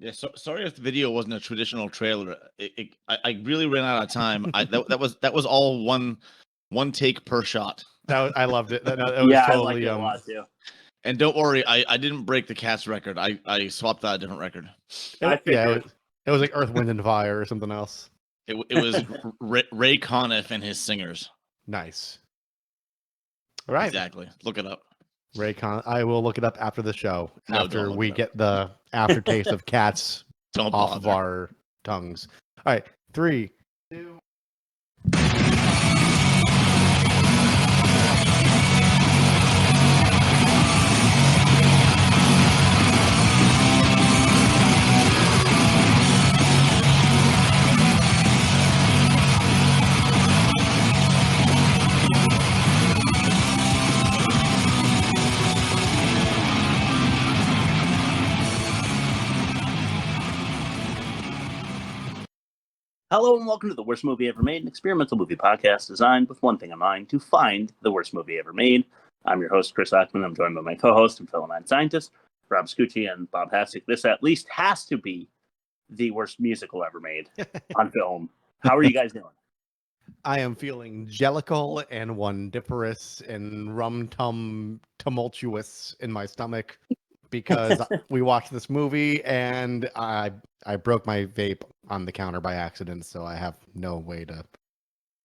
Yeah, sorry if the video wasn't a traditional trailer. I really ran out of time. That was all one take per shot. I loved it. That was Yeah, I totally liked it a lot too. And don't worry, I didn't break the cat's record. I swapped out a different record. It was like Earth, Wind, and Fire or something else. It was Ray Conniff and his singers. Nice. All right. Exactly. Look it up. Ray Con. I will look it up after the show. No, after we get the aftertaste of cats off of our tongues. All right. 3, 2. Hello and welcome to the Worst Movie Ever Made, an experimental movie podcast designed with one thing in mind, to find the worst movie ever made. I'm your host, Chris Ackman. I'm joined by my co-host and fellow mad scientist, Rob Scucci and Bob Hassick. This at least has to be the worst musical ever made on film. How are you guys doing? I am feeling Jellicle and wondiferous and rum-tum tumultuous in my stomach because we watched this movie and I broke my vape on the counter by accident, so I have no way to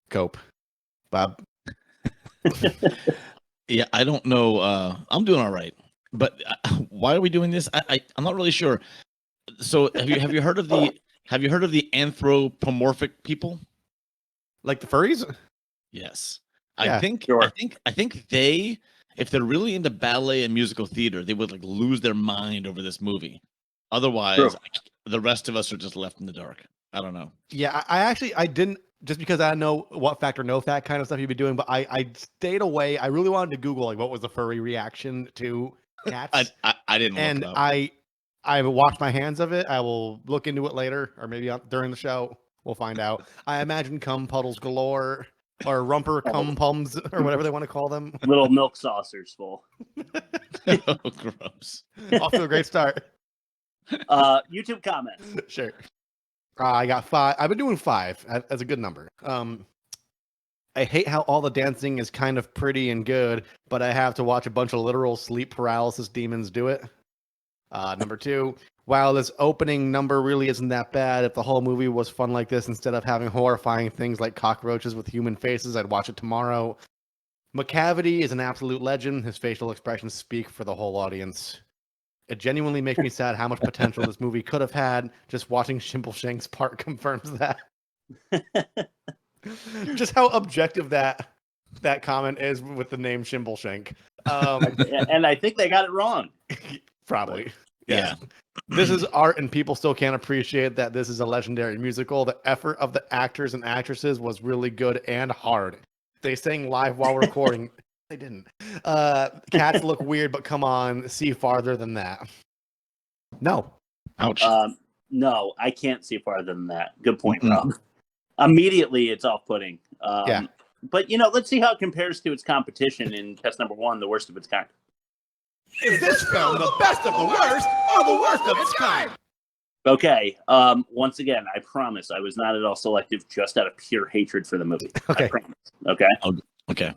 cope. Bob? Yeah, I don't know. I'm doing all right, but why are we doing this? I'm not really sure. So have you heard of the anthropomorphic people? Like the furries? Yes. Yeah, I think sure. I think they, if they're really into ballet and musical theater, they would like lose their mind over this movie. Otherwise, the rest of us are just left in the dark. I don't know. Yeah, I didn't, just because I know what fact or no fact kind of stuff you'd be doing, but I stayed away. I really wanted to Google like what was the furry reaction to cats. I didn't look and it up. I washed my hands of it. I will look into it later, or maybe during the show. We'll find out. I imagine cum puddles galore, or rumper cum pums, or whatever they want to call them. Little milk saucers full. Oh, gross. Off to a great start. YouTube comments. Sure. I got 5. I've been doing 5. That's a good number. I hate how all the dancing is kind of pretty and good, but I have to watch a bunch of literal sleep paralysis demons do it. Number 2, wow, this opening number really isn't that bad. If the whole movie was fun like this, instead of having horrifying things like cockroaches with human faces, I'd watch it tomorrow. McCavity is an absolute legend. His facial expressions speak for the whole audience. It genuinely makes me sad how much potential this movie could have had. Just watching Shimbleshank's part confirms that. Just how objective that comment is with the name Shimbleshank. And I think they got it wrong. Probably. Yeah. This is art, and people still can't appreciate that this is a legendary musical. The effort of the actors and actresses was really good and hard. They sang live while recording. They didn't. Cats look weird, but come on, see farther than that. No. Ouch. No, I can't see farther than that. Good point, Rob. Immediately, it's off-putting. Yeah. But, let's see how it compares to its competition in test number 1, the worst of its kind. Is this film the best of the worst or the worst of its kind? Okay. Once again, I promise I was not at all selective, just out of pure hatred for the movie. Okay. I promise. Okay. Okay.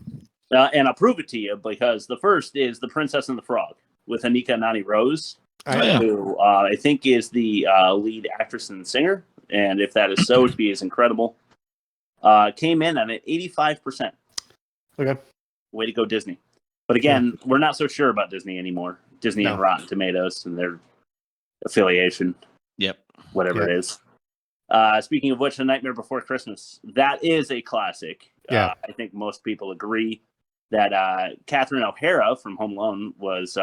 And I'll prove it to you because the first is The Princess and the Frog with Anika Nani Rose, who I think is the lead actress and singer. And if that is so, she is incredible. Came in at an 85%. Okay. Way to go, Disney. But again, we're not so sure about Disney anymore. Disney and Rotten Tomatoes and their affiliation. Yep. Whatever it is. Speaking of which, A Nightmare Before Christmas. That is a classic. Yeah. I think most people agree that Catherine O'Hara from Home Alone was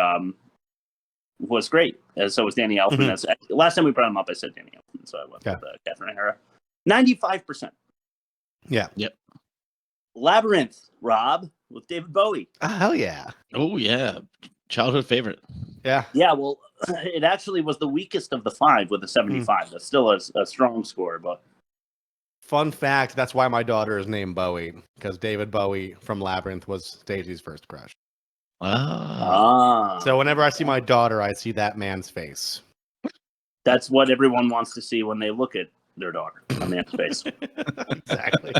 great. As so was Danny Elfman. Last time we brought him up, I said Danny Elfman, so I went with Catherine O'Hara. 95%. Yeah. Yep. Labyrinth, Rob, with David Bowie. Hell yeah. Oh yeah. Childhood favorite. Yeah. Yeah, well, it actually was the weakest of the 5 with a 75. That's still a strong score, but fun fact, that's why my daughter is named Bowie, because David Bowie from Labyrinth was Daisy's first crush. Ah. So whenever I see my daughter, I see that man's face. That's what everyone wants to see when they look at their daughter on the face. Exactly.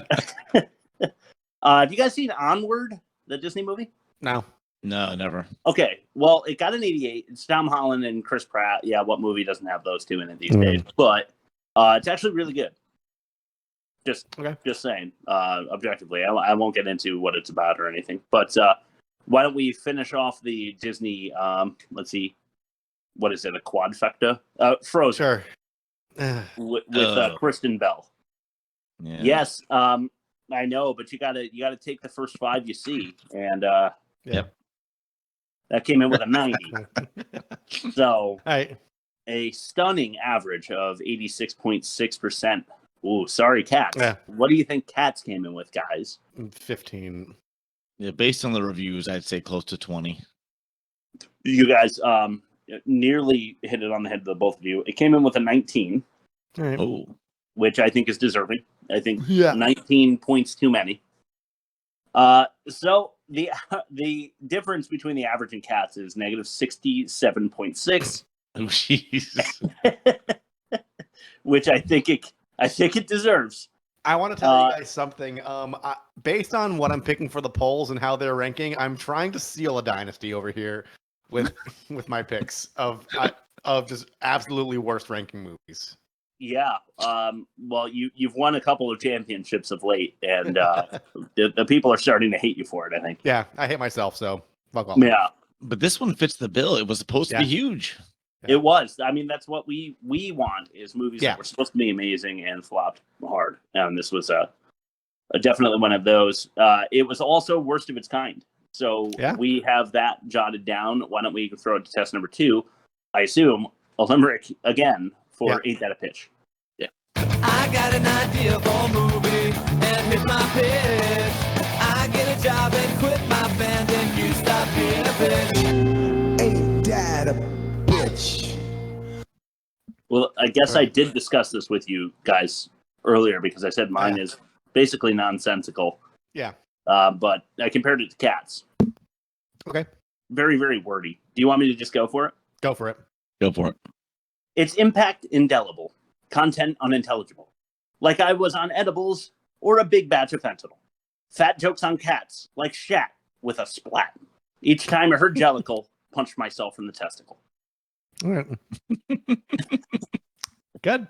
Have you guys seen Onward, the Disney movie? No. No, never. Okay, well, it got an 88. It's Tom Holland and Chris Pratt. Yeah, what movie doesn't have those two in it these days? But it's actually really good. Just saying, objectively. I won't get into what it's about or anything. But why don't we finish off the Disney, let's see, what is it, a quadfecta? Frozen. Sure. with Kristen Bell. Yeah. Yes, I know, but you gotta take the first 5 you see, and that came in with a 90. So a stunning average of 86.6%. Ooh, sorry, Cats. Yeah. What do you think Cats came in with, guys? 15. Yeah, based on the reviews, I'd say close to 20. You guys nearly hit it on the head, the both of you. It came in with a 19. All right. Oh, which I think is deserving. I think 19 19 points too many. So the difference between the average and Cats is negative 67.6. oh, jeez. Which I think it deserves. I want to tell you guys something. Based on what I'm picking for the polls and how they're ranking, I'm trying to seal a dynasty over here with my picks of just absolutely worst ranking movies. Yeah. Well, you've won a couple of championships of late, and the people are starting to hate you for it, I think. Yeah, I hate myself, so fuck off. Yeah. But this one fits the bill. It was supposed to be huge. It was. I mean, that's what we want is movies that were supposed to be amazing and flopped hard. And this was definitely one of those. It was also worst of its kind. So we have that jotted down. Why don't we throw it to test number 2? I assume a limerick again for Ain't That a Pitch. Yeah. I got an idea for a movie and here's my pitch. I get a job and quit my band and you stop being a bitch. Ain't that a bitch? Well, I guess I did discuss this with you guys earlier because I said mine is basically nonsensical. Yeah. But I compared it to Cats. Okay. Very, very wordy. Do you want me to just go for it? Go for it. Go for it. Its impact indelible. Content unintelligible. Like I was on edibles or a big batch of fentanyl. Fat jokes on Cats, like Shat with a splat. Each time I heard Jellicle, punched myself in the testicle. All right. Good.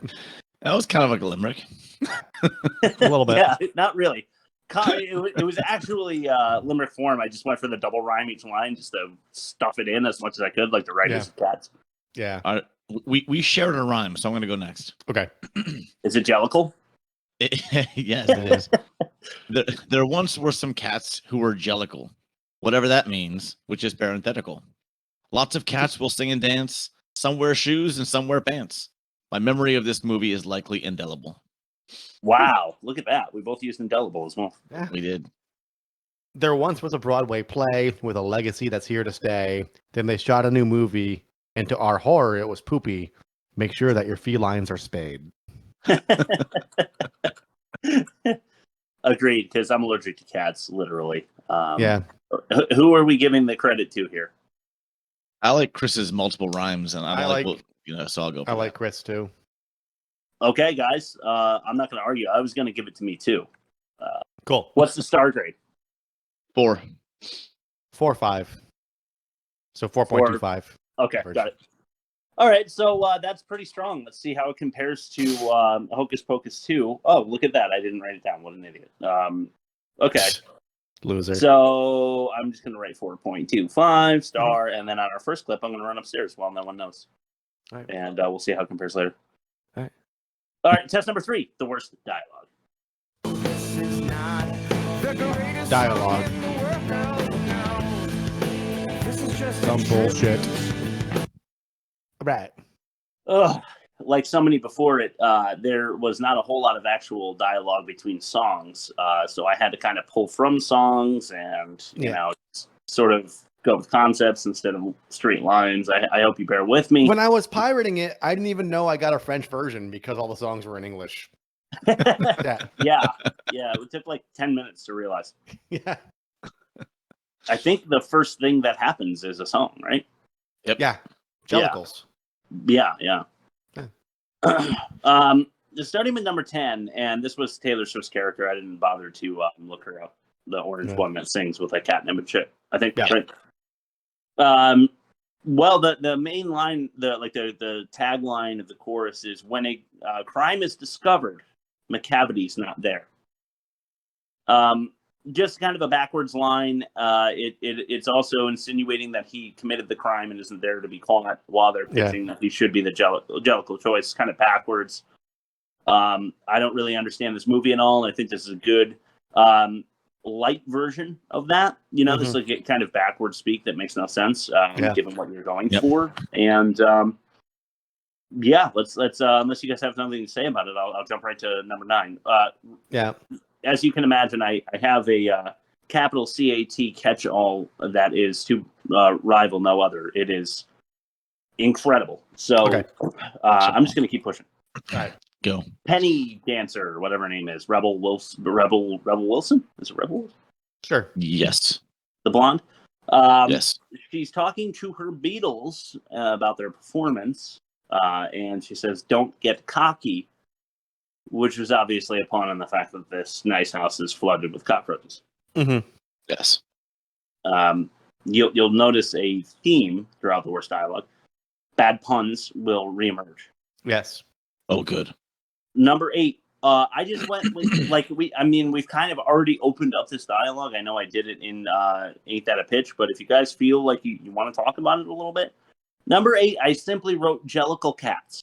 That was kind of like a limerick. A little bit. Yeah, not really. It was actually limerick form. I just went for the double rhyme each line just to stuff it in as much as I could, like the writers of Cats. Yeah. We shared a rhyme, so I'm going to go next. Okay. Is it Jellicle? Yes, it is. There once were some cats who were Jellicle, whatever that means, which is parenthetical. Lots of cats will sing and dance. Some wear shoes and some wear pants. My memory of this movie is likely indelible. Wow, look at that. We both used indelible as well. Yeah. We did. There once was a Broadway play with a legacy that's here to stay. Then they shot a new movie, and to our horror, it was poopy. Make sure that your felines are spayed. Agreed, because I'm allergic to cats, literally. Yeah. Who are we giving the credit to here? I like Chris's multiple rhymes, and I like so I'll go for I like that. Chris too. Okay, guys, I'm not going to argue. I was going to give it to me too. Cool. What's the star grade? 4. 4.5. So 4.25. Okay, got it. All right, so that's pretty strong. Let's see how it compares to Hocus Pocus 2. Oh, look at that. I didn't write it down. What an idiot. Okay. Loser. So I'm just going to write 4.25 star, and then on our first clip, I'm going to run upstairs while no one knows. All right. And we'll see how it compares later. All right. All right, test number 3, the worst dialogue. Dialogue. Some bullshit. Right. Ugh. Like so many before it, there was not a whole lot of actual dialogue between songs. So I had to kind of pull from songs and, you know, sort of go with concepts instead of straight lines. I hope you bear with me. When I was pirating it, I didn't even know I got a French version because all the songs were in English. Yeah. It took like 10 minutes to realize. Yeah. I think the first thing that happens is a song, right? Yep. Yeah. Jellicles. Yeah. Just starting with number 10, and this was Taylor Swift's character. I didn't bother to look her up. The orange one that sings with like Catnip and shit. I think that's right. Well, the main line, the tagline of the chorus is, when a crime is discovered, McCavity's not there. Just kind of a backwards line. It's also insinuating that he committed the crime and isn't there to be caught, while they're pitching that he should be the Jellicle choice. Kind of backwards. I don't really understand this movie at all. I think this is a good light version of that. This is like kind of backward speak that makes no sense given what you're going for. And let's unless you guys have something to say about it, I'll jump right to number 9. As you can imagine, I have a capital CAT catch-all that is to rival no other. It is incredible. So I'm just going to keep pushing. All right. Go. Penny Dancer, or whatever her name is. Rebel Wilson? Is it Rebel Wilson? Sure. Yes. The blonde? Yes. She's talking to her Beatles about their performance, and she says, "Don't get cocky," which was obviously a pun on the fact that this nice house is flooded with cockroaches. Mm-hmm. Yes. You'll notice a theme throughout the worst dialogue. Bad puns will reemerge. Yes. Oh, good. Number 8. I just went with we've kind of already opened up this dialogue. I know I did it in Ain't That a Pitch, but if you guys feel like you want to talk about it a little bit. Number 8, I simply wrote Jellicle cats.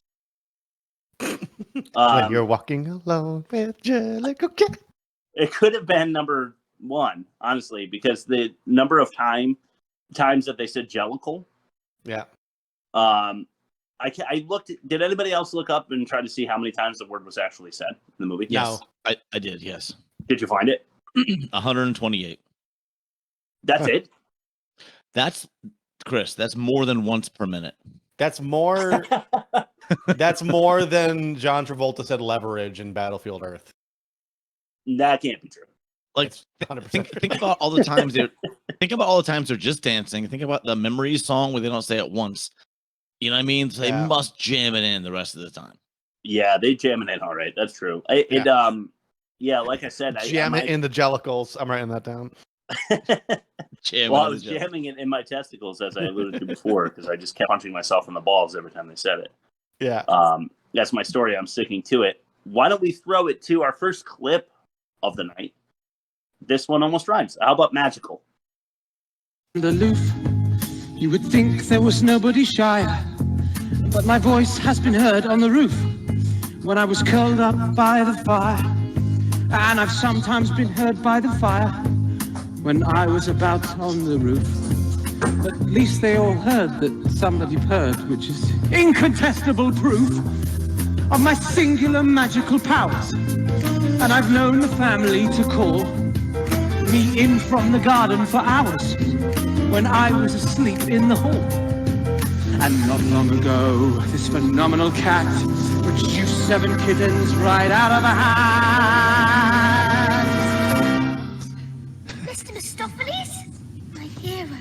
When you're walking alone with Jellicle cat. It could have been number 1, honestly, because the number of times that they said Jellicle. Yeah. I looked. Did anybody else look up and try to see how many times the word was actually said in the movie? Yes. No. I did, yes. Did you find it? 128. That's it? That's, Chris, that's more than once per minute. That's more that's more than John Travolta said leverage in Battlefield Earth. That can't be true. Like, think about all the times they're just dancing. Think about the Memories song where they don't say it once. You know what I mean? So they must jam it in the rest of the time. Yeah, they jam it in all right. That's true. Like I said, jam it in the Jellicles. I'm writing that down. I was jamming it in my testicles, as I alluded to before, because I just kept punching myself in the balls every time they said it. Yeah. That's my story. I'm sticking to it. Why don't we throw it to our first clip of the night? This one almost rhymes. How about Magical? Aloof, you would think there was nobody shyer, but my voice has been heard on the roof when I was curled up by the fire, and I've sometimes been heard by the fire when I was about on the roof. But at least they all heard that somebody purred, which is incontestable proof of my singular magical powers. And I've known the family to call me in from the garden for hours when I was asleep in the hall. And not long ago, this phenomenal cat produced 7 kittens right out of a hat. Mr. Bustopher, my hero.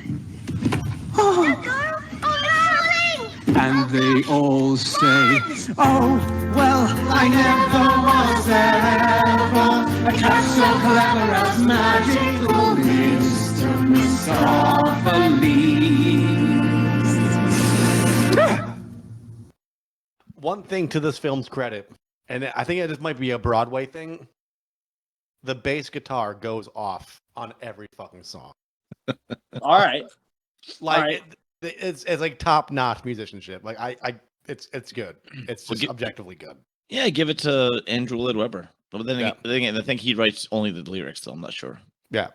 Oh. No, girl. Oh, darling! And they all say, oh, well, I never was ever a cat so clever as magical Mr. Bustopher. One thing to this film's credit, and I think this might be a Broadway thing, the bass guitar goes off on every fucking song. All right. It's like top-notch musicianship. Like it's good. It's just objectively good. Yeah, give it to Andrew Lloyd Webber. But then again, I think he writes only the lyrics, so I'm not sure. Yeah.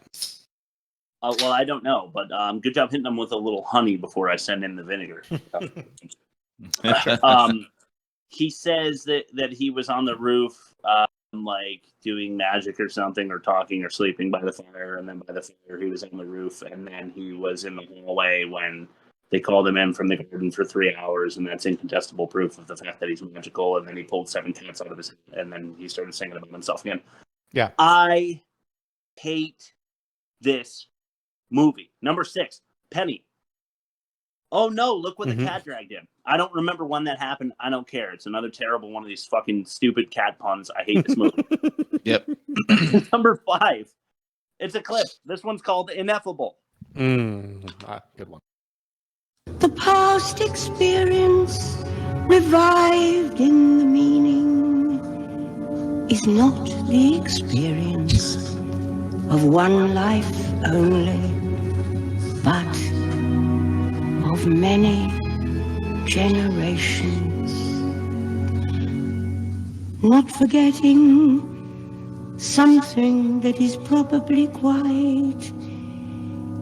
Well, I don't know, but good job hitting them with a little honey before I send in the vinegar. He says that he was on the roof, like doing magic or something, or talking or sleeping by the fire, and then by the fire he was on the roof, and then he was in the hallway when they called him in from the garden for 3 hours, and that's incontestable proof of the fact that he's magical. And then he pulled 7 cats out of his head, and then he started singing about himself again. Yeah. I hate this movie. Number 6, Penny. Oh no, look what the Mhm. cat dragged in. I don't remember when that happened. I don't care. It's another terrible one of these fucking stupid cat puns. I hate this movie. Yep. Number 5. It's a clip. This one's called Ineffable. Good one. The past experience revived in the meaning is not the experience of one life only, but of many generations. Not forgetting something that is probably quite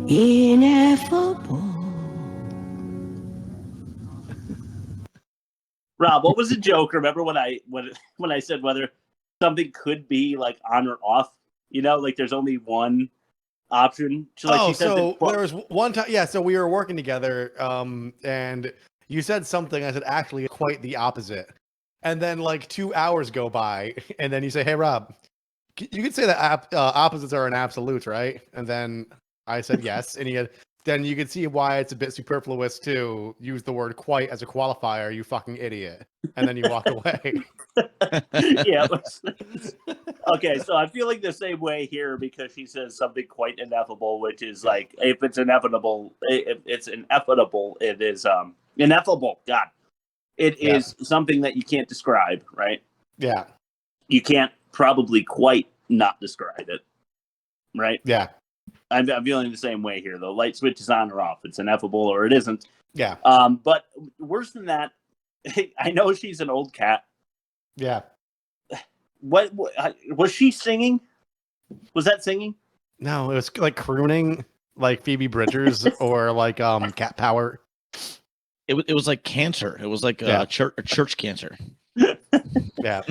ineffable. Rob, what was the joke? Remember when I said whether something could be like on or off? You know, like there's only one option. She said so that- there was one time. Yeah, so we were working together, and you said something. I said actually quite the opposite. And then like 2 hours go by, and then you say, "Hey, Rob, you could say that opposites are an absolute, right?" And then I said yes, and then you could see why it's a bit superfluous to use the word "quite" as a qualifier. You fucking idiot! And then you walk away. yeah. Okay, so I feel like the same way here because she says something quite ineffable, which is like if it's inevitable, if it's inevitable, it is ineffable. God, it is something that you can't describe, right? Yeah. You can't probably quite not describe it, right? Yeah. I'm feeling the same way here. The light switch is on or off. It's ineffable or it isn't. Yeah. But worse than that, I know she's an old cat. Yeah. What was she singing? Was that singing? No, it was like crooning, like Phoebe Bridgers or like Cat Power. It was like cancer. It was like a church cancer. Yeah.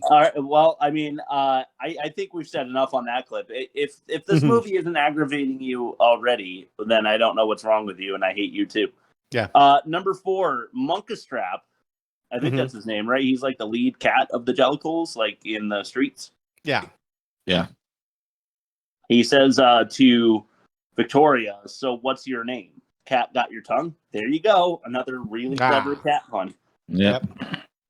All right. Well, I mean, I think we've said enough on that clip. If this movie isn't aggravating you already, then I don't know what's wrong with you, and I hate you too. Yeah. Number 4, Monkastrap. I think that's his name, right? He's like the lead cat of the Jellicles, like in the streets. Yeah. Yeah. He says to Victoria, "So what's your name? Cat got your tongue?" There you go. Another really clever cat pun. Yep.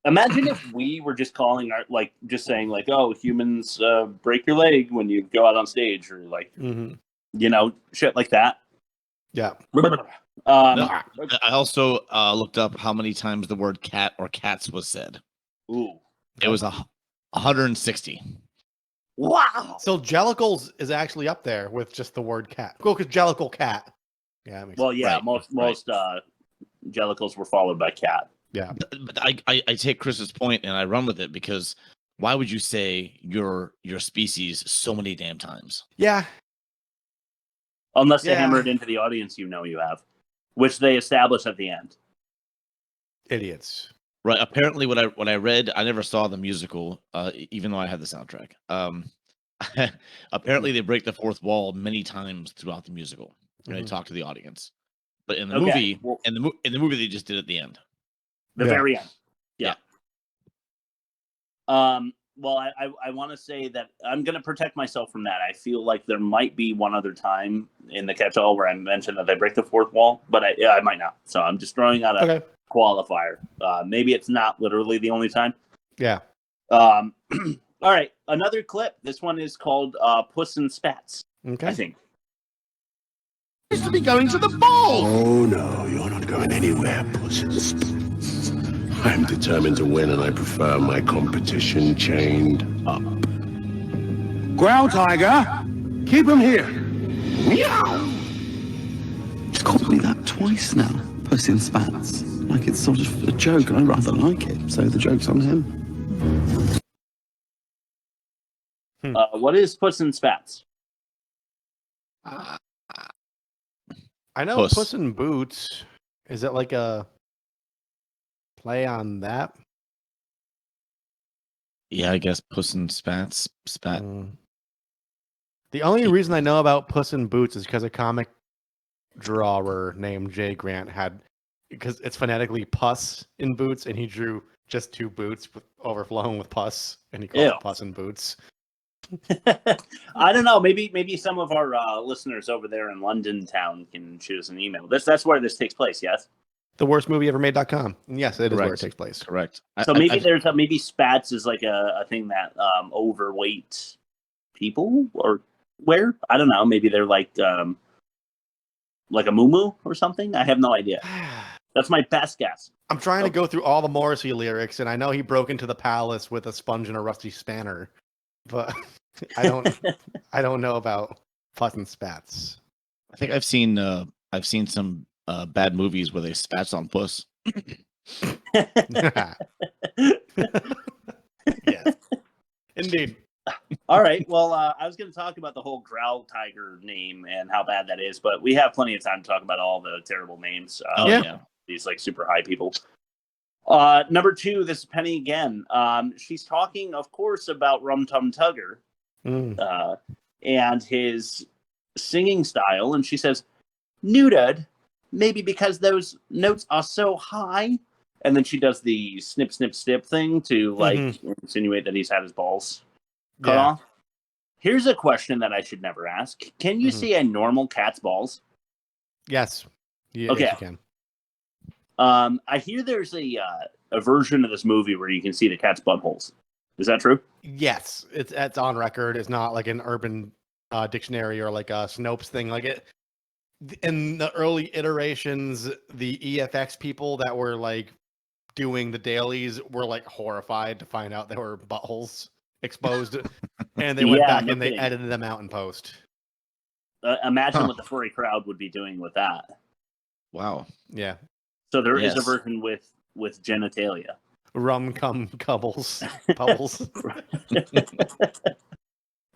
Imagine if we were just calling our just saying like, "Oh, humans break your leg when you go out on stage," or like, shit like that. Yeah. I also looked up how many times the word cat or cats was said. Ooh. It was 160. Wow. So Jellicles is actually up there with just the word cat. Cool, because Jellicle cat. Yeah. Well, yeah. Most Jellicles were followed by cat. Yeah. But I take Chris's point and I run with it because why would you say your species so many damn times? Yeah. Unless they hammer it into the audience, you have, which they establish at the end. Idiots. Right. Apparently, what I read, I never saw the musical, even though I had the soundtrack. Apparently, they break the fourth wall many times throughout the musical. And they talk to the audience, but in the movie, in the movie, they just did it at the end. The very end. Yeah. Well, I want to say that I'm going to protect myself from that. I feel like there might be one other time in the catch-all where I mentioned that they break the fourth wall, but I might not. So I'm just throwing out a qualifier. Maybe it's not literally the only time. Yeah. All right. Another clip. This one is called Puss in Spats. Okay. I think. Used to be going to the ball. Oh no, you're not going anywhere, Puss in Spats. I'm determined to win, and I prefer my competition chained up. Growl, tiger. Keep him here. Meow. He's called me that twice now, Puss in Spats. Like it's sort of a joke, and I rather like it, so the joke's on him. What is Puss in Spats? I know Puss in Boots. Is it like a play on that? Yeah, I guess Puss in Spat. The only reason I know about Puss in Boots is because a comic drawer named Jay Grant because it's phonetically Puss in Boots, and he drew just 2 boots overflowing with pus, and he called it Puss in Boots. I don't know. Maybe some of our listeners over there in London town can shoot us an email. That's where this takes place. Yes. theworstmovieevermade.com. Yes, it is where it takes place. Correct. So maybe spats is like a thing that overweight people or wear. I don't know. Maybe they're like a muumuu or something. I have no idea. That's my best guess. I'm trying to go through all the Morrissey lyrics, and I know he broke into the palace with a sponge and a rusty spanner, but I don't know about fuss and spats. I think I've seen some bad movies where they spats on puss. Yes, indeed. All right. Well, I was going to talk about the whole growl tiger name and how bad that is, but we have plenty of time to talk about all the terrible names. These like super high people. Number 2, this is Penny again. She's talking, of course, about Rum Tum Tugger and his singing style, and she says, "Neutered, maybe because those notes are so high." And then she does the snip, snip, snip thing to like insinuate that he's had his balls cut off. Here's a question that I should never ask: can you see a normal cat's balls? Yes. Okay. Yes, you can. I hear there's a version of this movie where you can see the cat's buttholes. Is that true? Yes, it's on record. It's not like an urban dictionary or like a Snopes thing. Like it in the early iterations, the EFX people that were like doing the dailies were like horrified to find out there were buttholes exposed, and they went back and they edited them out in post. Imagine what the furry crowd would be doing with that. Wow. Yeah. So there is a version with genitalia. Rum cum cubbles. Bubbles.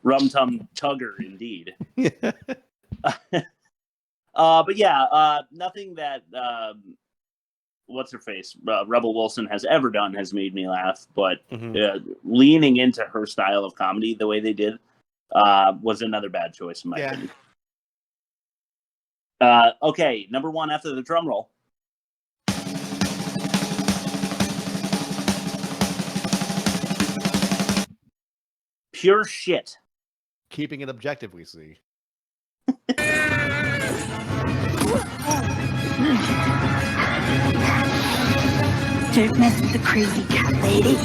Rum tum tugger, indeed. But yeah, nothing that what's her face Rebel Wilson has ever done has made me laugh. But leaning into her style of comedy the way they did was another bad choice in my opinion. Okay, number 1 after the drum roll. Pure shit. Keeping it objective, we see. Don't mess with the crazy cat lady.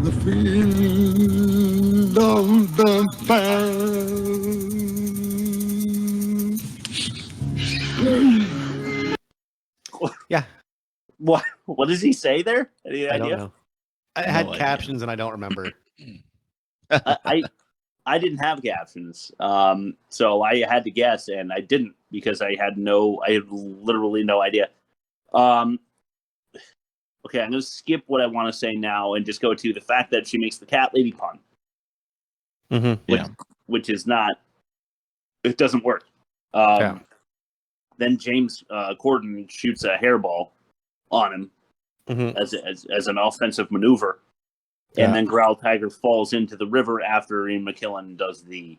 The field of the Yeah. What does he say there? Any I idea? don't know. I had captions and I don't remember. I didn't have captions, so I had to guess, and I didn't because I had literally no idea. Okay, I'm going to skip what I want to say now and just go to the fact that she makes the cat lady pun. Which is not, it doesn't work. Then James Corden shoots a hairball on him as an offensive maneuver. And then Growl Tiger falls into the river after Ian McKellen does the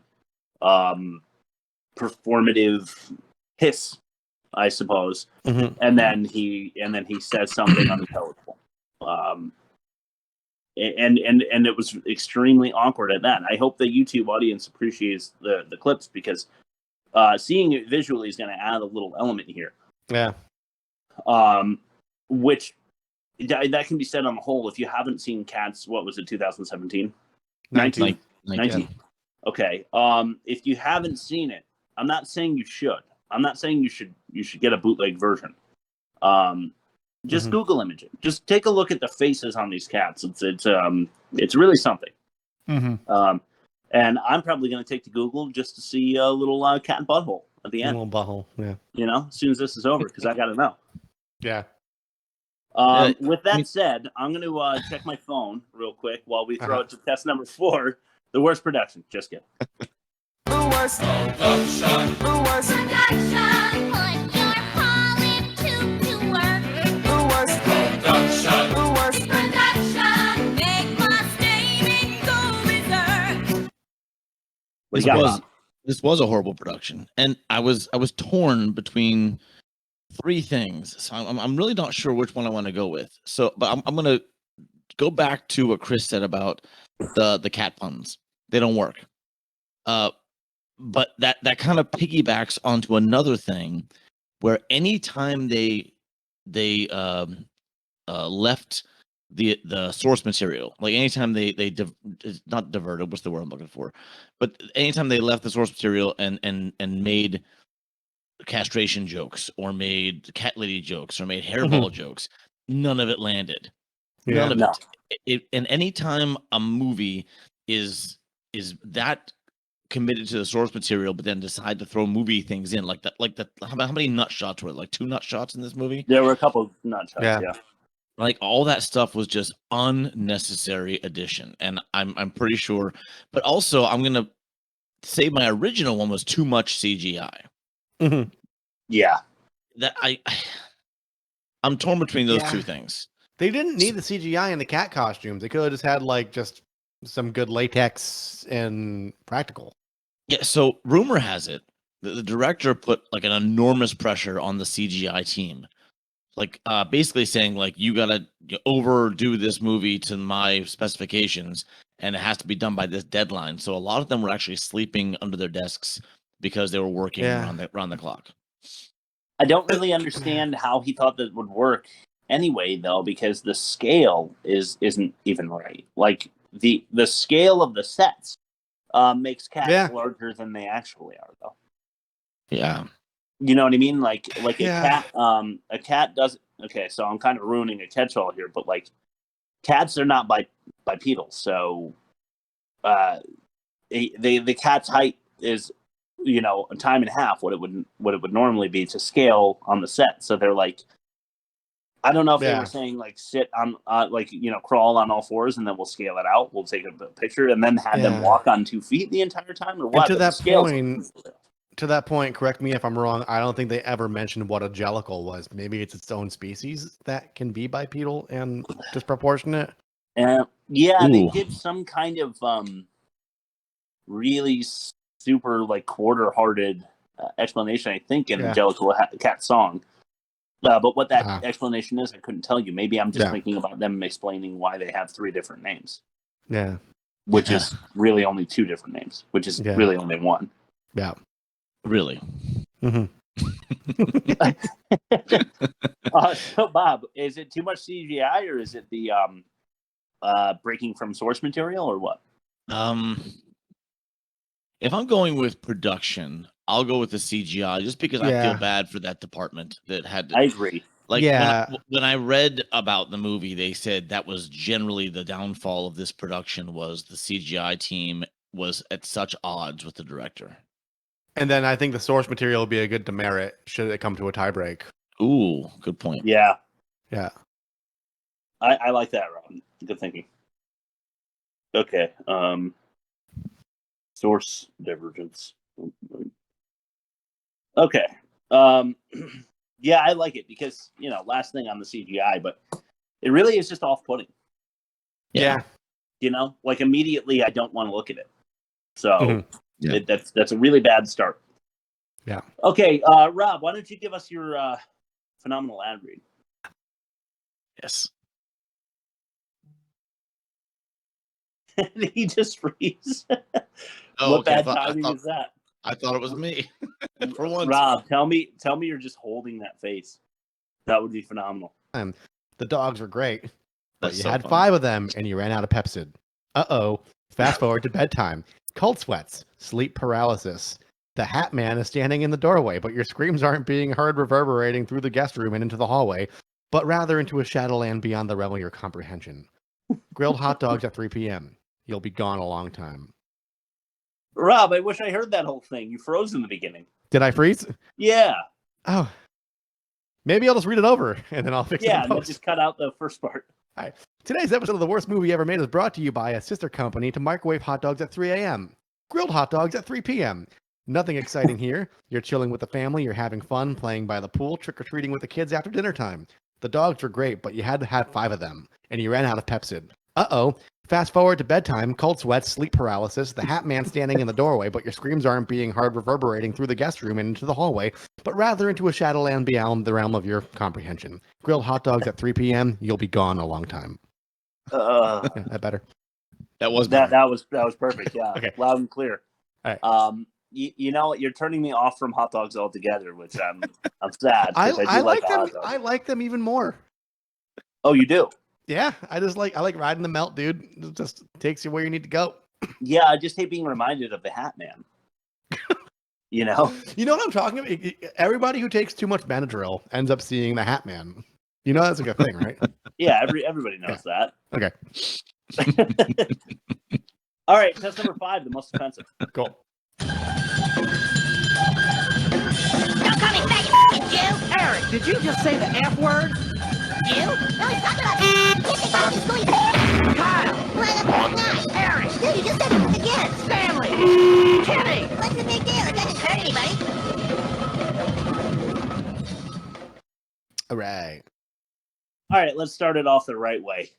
performative hiss, I suppose. And then he says something unintelligible. And it was extremely awkward at that. I hope the YouTube audience appreciates the clips because seeing it visually is going to add a little element here. Yeah. Which that can be said on the whole. If you haven't seen Cats, what was it, 2017? 19. Okay. If you haven't seen it, I'm not saying you should. I'm not saying you should get a bootleg version. Just Google image it. Just take a look at the faces on these cats. It's really something. And I'm probably going to take to Google just to see a little cat butthole at the end. A little butthole, yeah. You know, as soon as this is over, because I got to know. Yeah. With that said, I'm going to check my phone real quick while we throw it to test number 4. The worst production. Just kidding. The worst production. The worst production. Put your What This do you got, was Bob? this was a horrible production, and I was torn between three things. So I'm really not sure which one I want to go with. So, but I'm gonna go back to what Chris said about the cat puns. They don't work. But that kind of piggybacks onto another thing, where anytime they left the source material, like anytime not diverted, what's the word I'm looking for, but anytime they left the source material and made castration jokes or made cat lady jokes or made hairball jokes, none of it landed. None of No. it. And anytime a movie is that committed to the source material, but then decide to throw movie things in like that, how many nut shots were it? Like 2 nut shots in this movie? There were a couple nut shots, Yeah. yeah. Like all that stuff was just unnecessary addition, and I'm pretty sure. But also, I'm gonna say my original one was too much CGI. Yeah. That I'm torn between those Yeah. two things. They didn't need the CGI in the cat costumes. They could have just had like just some good latex and practical. Yeah. So rumor has it that the director put like an enormous pressure on the CGI team, like basically saying like you gotta overdo this movie to my specifications, and it has to be done by this deadline. So a lot of them were actually sleeping under their desks because they were working around the clock. I don't really understand how he thought that would work anyway, though, because the scale isn't even right. Like the scale of the sets makes cats larger than they actually are, though. Yeah. You know what I mean? Like a cat doesn't. Okay, so I'm kind of ruining a catch-all here, but like cats are not bipedal, so the cat's height is a time and a half what it would normally be to scale on the set. So they're like, I don't know if they were saying like sit on crawl on all fours and then we'll scale it out. We'll take a picture and then have them walk on 2 feet the entire time, or what? And to that point, correct me if I'm wrong, I don't think they ever mentioned what a jellicle was. Maybe it's its own species that can be bipedal and disproportionate. Yeah, they give some kind of really super like quarter-hearted explanation, I think, in the Jellicle cat song. But what that explanation is, I couldn't tell you. Maybe I'm just thinking about them explaining why they have 3 different names. Yeah. Which is really only 2 different names, which is really only 1. Yeah. Really? So, Bob, is it too much CGI or is it the breaking from source material or what? If I'm going with production, I'll go with the CGI just because I feel bad for that department that had to. I agree. Like when I read about the movie, they said that was generally the downfall of this production was the CGI team was at such odds with the director. And then I think the source material would be a good demerit should it come to a tiebreak. Ooh, good point. Yeah. Yeah. I like that, Rob. Good thinking. Okay. Source divergence. Okay. Yeah, I like it because, last thing on the CGI, but it really is just off-putting. Yeah. Like immediately I don't want to look at it. So that's a really bad start. Yeah. Okay, Rob, why don't you give us your phenomenal ad read? Yes. Did he just freeze? Oh, what bad timing is that? I thought it was me. For once. Rob, tell me you're just holding that face. That would be phenomenal. The dogs were great, but you had funny. 5 of them and you ran out of Pepsid. Uh-oh. Fast forward to bedtime. Cold sweats, sleep paralysis. The Hat Man is standing in the doorway, but your screams aren't being heard reverberating through the guest room and into the hallway, but rather into a shadowland beyond the realm of your comprehension. Grilled hot dogs at 3 p.m. You'll be gone a long time. Rob, I wish I heard that whole thing. You froze in the beginning. Did I freeze? Yeah. Oh. Maybe I'll just read it over and then I'll fix it. Yeah, and just cut out the first part. All right. Today's episode of The Worst Movie Ever Made is brought to you by a sister company to microwave hot dogs at 3 a.m. Grilled hot dogs at 3 p.m. Nothing exciting here. You're chilling with the family, you're having fun, playing by the pool, trick-or-treating with the kids after dinner time. The dogs were great, but you had to have 5 of them, and you ran out of Pepsid. Uh-oh. Fast forward to bedtime, cold sweats, sleep paralysis, the Hat Man standing in the doorway, but your screams aren't being heard reverberating through the guest room and into the hallway, but rather into a shadowland beyond the realm of your comprehension. Grilled hot dogs at 3 p.m., you'll be gone a long time. Yeah, that better. That was better. that was perfect. Yeah, Okay. Loud and clear. All right. You know what? You're turning me off from hot dogs altogether, which I'm sad because I do like a them. hot dog. I like them even more. Oh, you do? Yeah, I like riding the melt, dude. It just takes you where you need to go. Yeah, I just hate being reminded of the Hat Man. You know? You know what I'm talking about? Everybody who takes too much Benadryl ends up seeing the Hat Man. You know that's a good thing, right? Yeah, everybody knows that. Okay. All right, test number 5, the most offensive. Cool. Don't call me faggot, you Jew! Eric, did you just say the F word? Jew? No, he's talking about Kyle! Well, that's nice. Eric! Dude, you just said it again. Stanley! Kenny! What's the big deal? It doesn't hurt anybody. All right. All right, let's start it off the right way.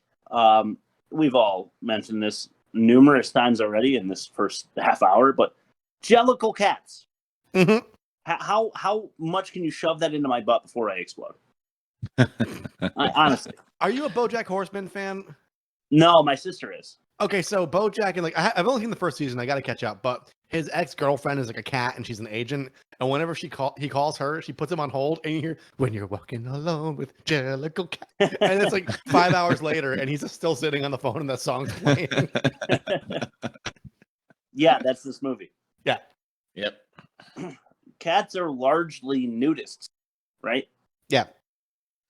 We've all mentioned this numerous times already in this first half hour, but Jellicle cats. Mm-hmm. How much can you shove that into my butt before I explode? Honestly. Are you a BoJack Horseman fan? No, my sister is. Okay, so BoJack and I've only seen the first season. I got to catch up. But his ex-girlfriend is like a cat, and she's an agent. And whenever he calls her, she puts him on hold. And you hear, "When you're walking alone with Jellicle cat," and it's like 5 hours later, and he's still sitting on the phone, and that song's playing. Yeah, that's this movie. Yeah. Yep. Cats are largely nudists, right? Yeah.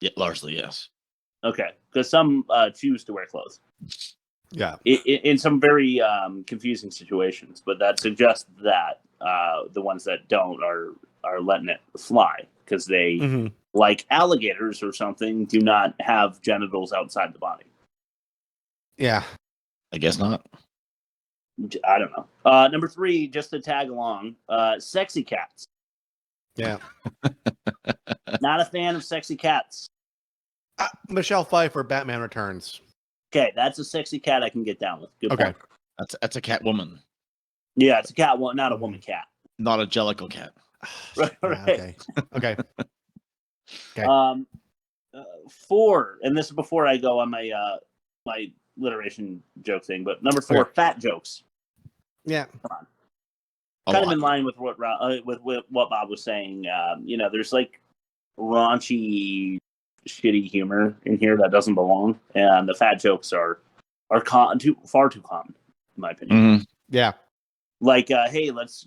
Yeah, largely, yes. Okay, because some choose to wear clothes. Yeah. In some very confusing situations, but that suggests that the ones that don't are letting it fly because they, like alligators or something, do not have genitals outside the body. Yeah. I guess not. I don't know. Number 3, just to tag along, sexy cats. Yeah. Not a fan of sexy cats. Michelle Pfeiffer, Batman Returns. Okay, that's a sexy cat I can get down with. Good Okay. point. That's a cat woman, Yeah, it's a cat, not a woman cat. not a Jellicle cat. Right. Yeah, okay. Okay. 4, and this is before I go on my my alliteration joke thing, but number 4, Okay. fat jokes. Yeah. Kind of in line with what Bob was saying. There's like raunchy, shitty humor in here that doesn't belong, and the fat jokes are far too common, in my opinion. Mhm. Yeah. Like, hey, let's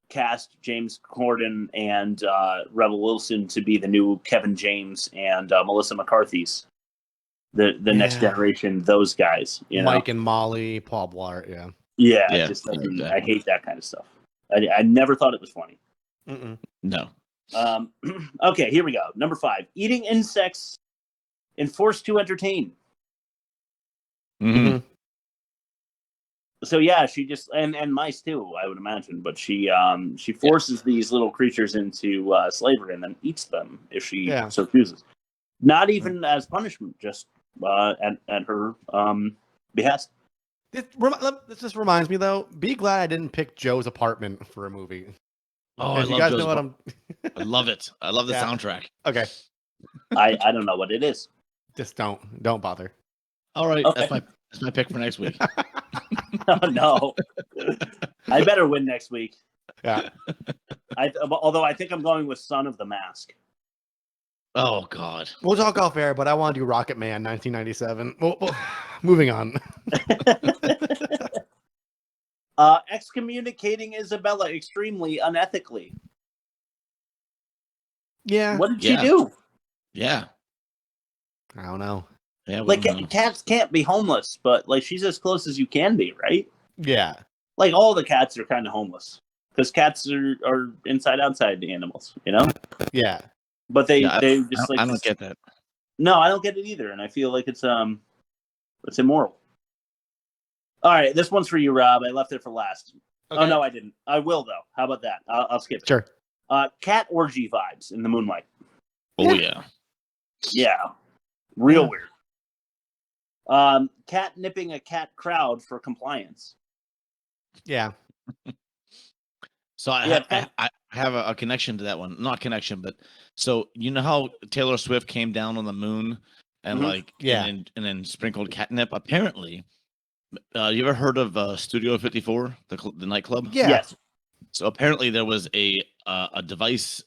cast James Corden and Rebel Wilson to be the new Kevin James and Melissa McCarthy's the next generation. Those guys, Mike and Molly, Paul Blart. Yeah. Yeah, Yeah, it just doesn't, exactly. I hate that kind of stuff. I never thought it was funny. Mm-mm. No. Okay, here we go. Number 5, eating insects and forced to entertain. Mhm. So yeah, she just and mice too, I would imagine. But she forces these little creatures into slavery and then eats them if she so chooses. Not even as punishment, just at her behest. This just reminds me though. Be glad I didn't pick Joe's Apartment for a movie. Oh, I you love guys Joe's know what Apartment. I love it. I love the Yeah. soundtrack. Okay. I don't know what it is. Just don't bother. All right, Okay. that's my pick for next week. Oh no, I better win next week. Yeah. Although I think I'm going with Son of the Mask. Oh God. We'll talk off air, but I want to do Rocket Man 1997. Well, moving on. Excommunicating Isabella extremely unethically. Yeah. What did she do? Yeah. I don't know. Yeah. Like, cats can't be homeless, but like she's as close as you can be, right? Yeah. Like all the cats are kind of homeless because cats are inside-outside animals, Yeah. But they I don't get that. No, I don't get it either, and I feel like it's immoral. All right, this one's for you, Rob. I left it for last. Okay. Oh no, I didn't. I will though. How about that? I'll skip it. Sure. Cat orgy vibes in the moonlight. Oh yeah. Yeah, real weird. Catnipping a cat crowd for compliance. Yeah. So I have a connection to that one. Not connection, but so you know how Taylor Swift came down on the moon and and then sprinkled catnip. Apparently, you ever heard of Studio 54, the nightclub? Yeah. Yes. So apparently there was a device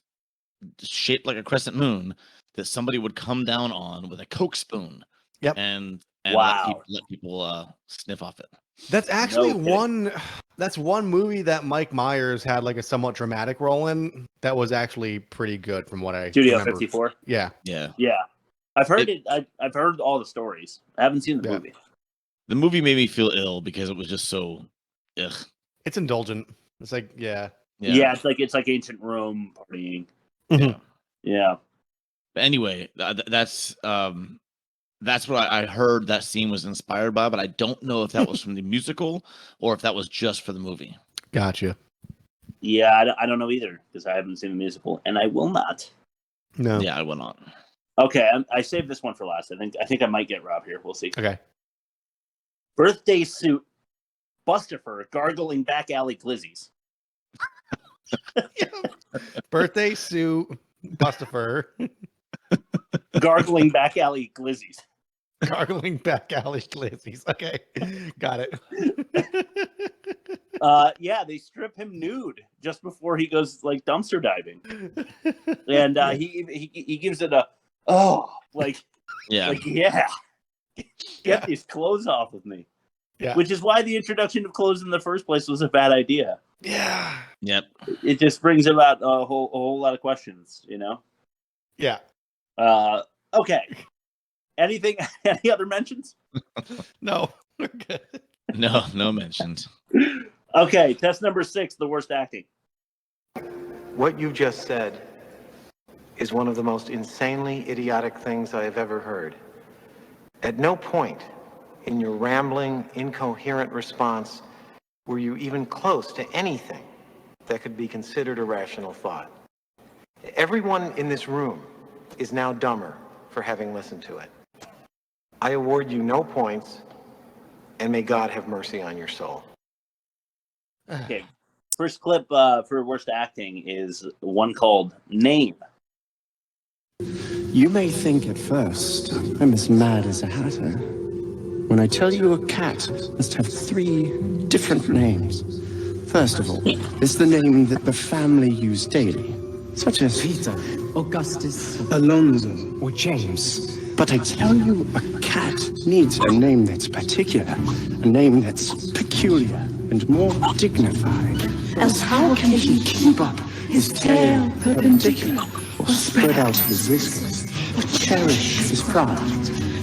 shaped like a crescent moon that somebody would come down on with a Coke spoon. Yep. And Wow. let people sniff off it. That's actually kidding. That's one movie that Mike Myers had like a somewhat dramatic role in. That was actually pretty good, from what I Studio remember. 54. Yeah. Yeah. Yeah. I've heard it. I've heard all the stories. I haven't seen the movie. The movie made me feel ill because it was just so ugh. It's indulgent. It's like, yeah. Yeah, it's like ancient Rome partying. Yeah. Yeah. But anyway, that's what I heard that scene was inspired by, but I don't know if that was from the musical or if that was just for the movie. Gotcha. Yeah, I don't know either because I haven't seen the musical, and I will not. No. Yeah, I will not. Okay, I saved this one for last. I think I might get Rob here. We'll see. Okay. Birthday suit, Bustopher, gargling back alley glizzies. Birthday suit, Bustopher, Gargling back alley glizzies. gargling back alley glizzies. Okay, got it. Yeah, they strip him nude just before he goes like dumpster diving, and he gives it a get these clothes off with me. Yeah, which is why the introduction of clothes in the first place was a bad idea. Yeah. Yep. It just brings about a whole lot of questions, you know. Yeah. Okay. Any other mentions? No. Okay. No mentions. Okay, test number 6, the worst acting. What you just said is one of the most insanely idiotic things I have ever heard. At no point in your rambling, incoherent response were you even close to anything that could be considered a rational thought. Everyone in this room is now dumber for having listened to it. I award you no points, and may God have mercy on your soul. Okay, first clip for worst acting is one called Name. You may think at first I'm as mad as a hatter when I tell you a cat must have 3 different names. First of all, it's the name that the family use daily, such as Peter, Augustus, Alonso, or James. But I tell you, a cat needs a name that's particular, a name that's peculiar and more dignified. Else how can he keep up his tail perpendicular, or spread out his whiskers, or cherish his pride?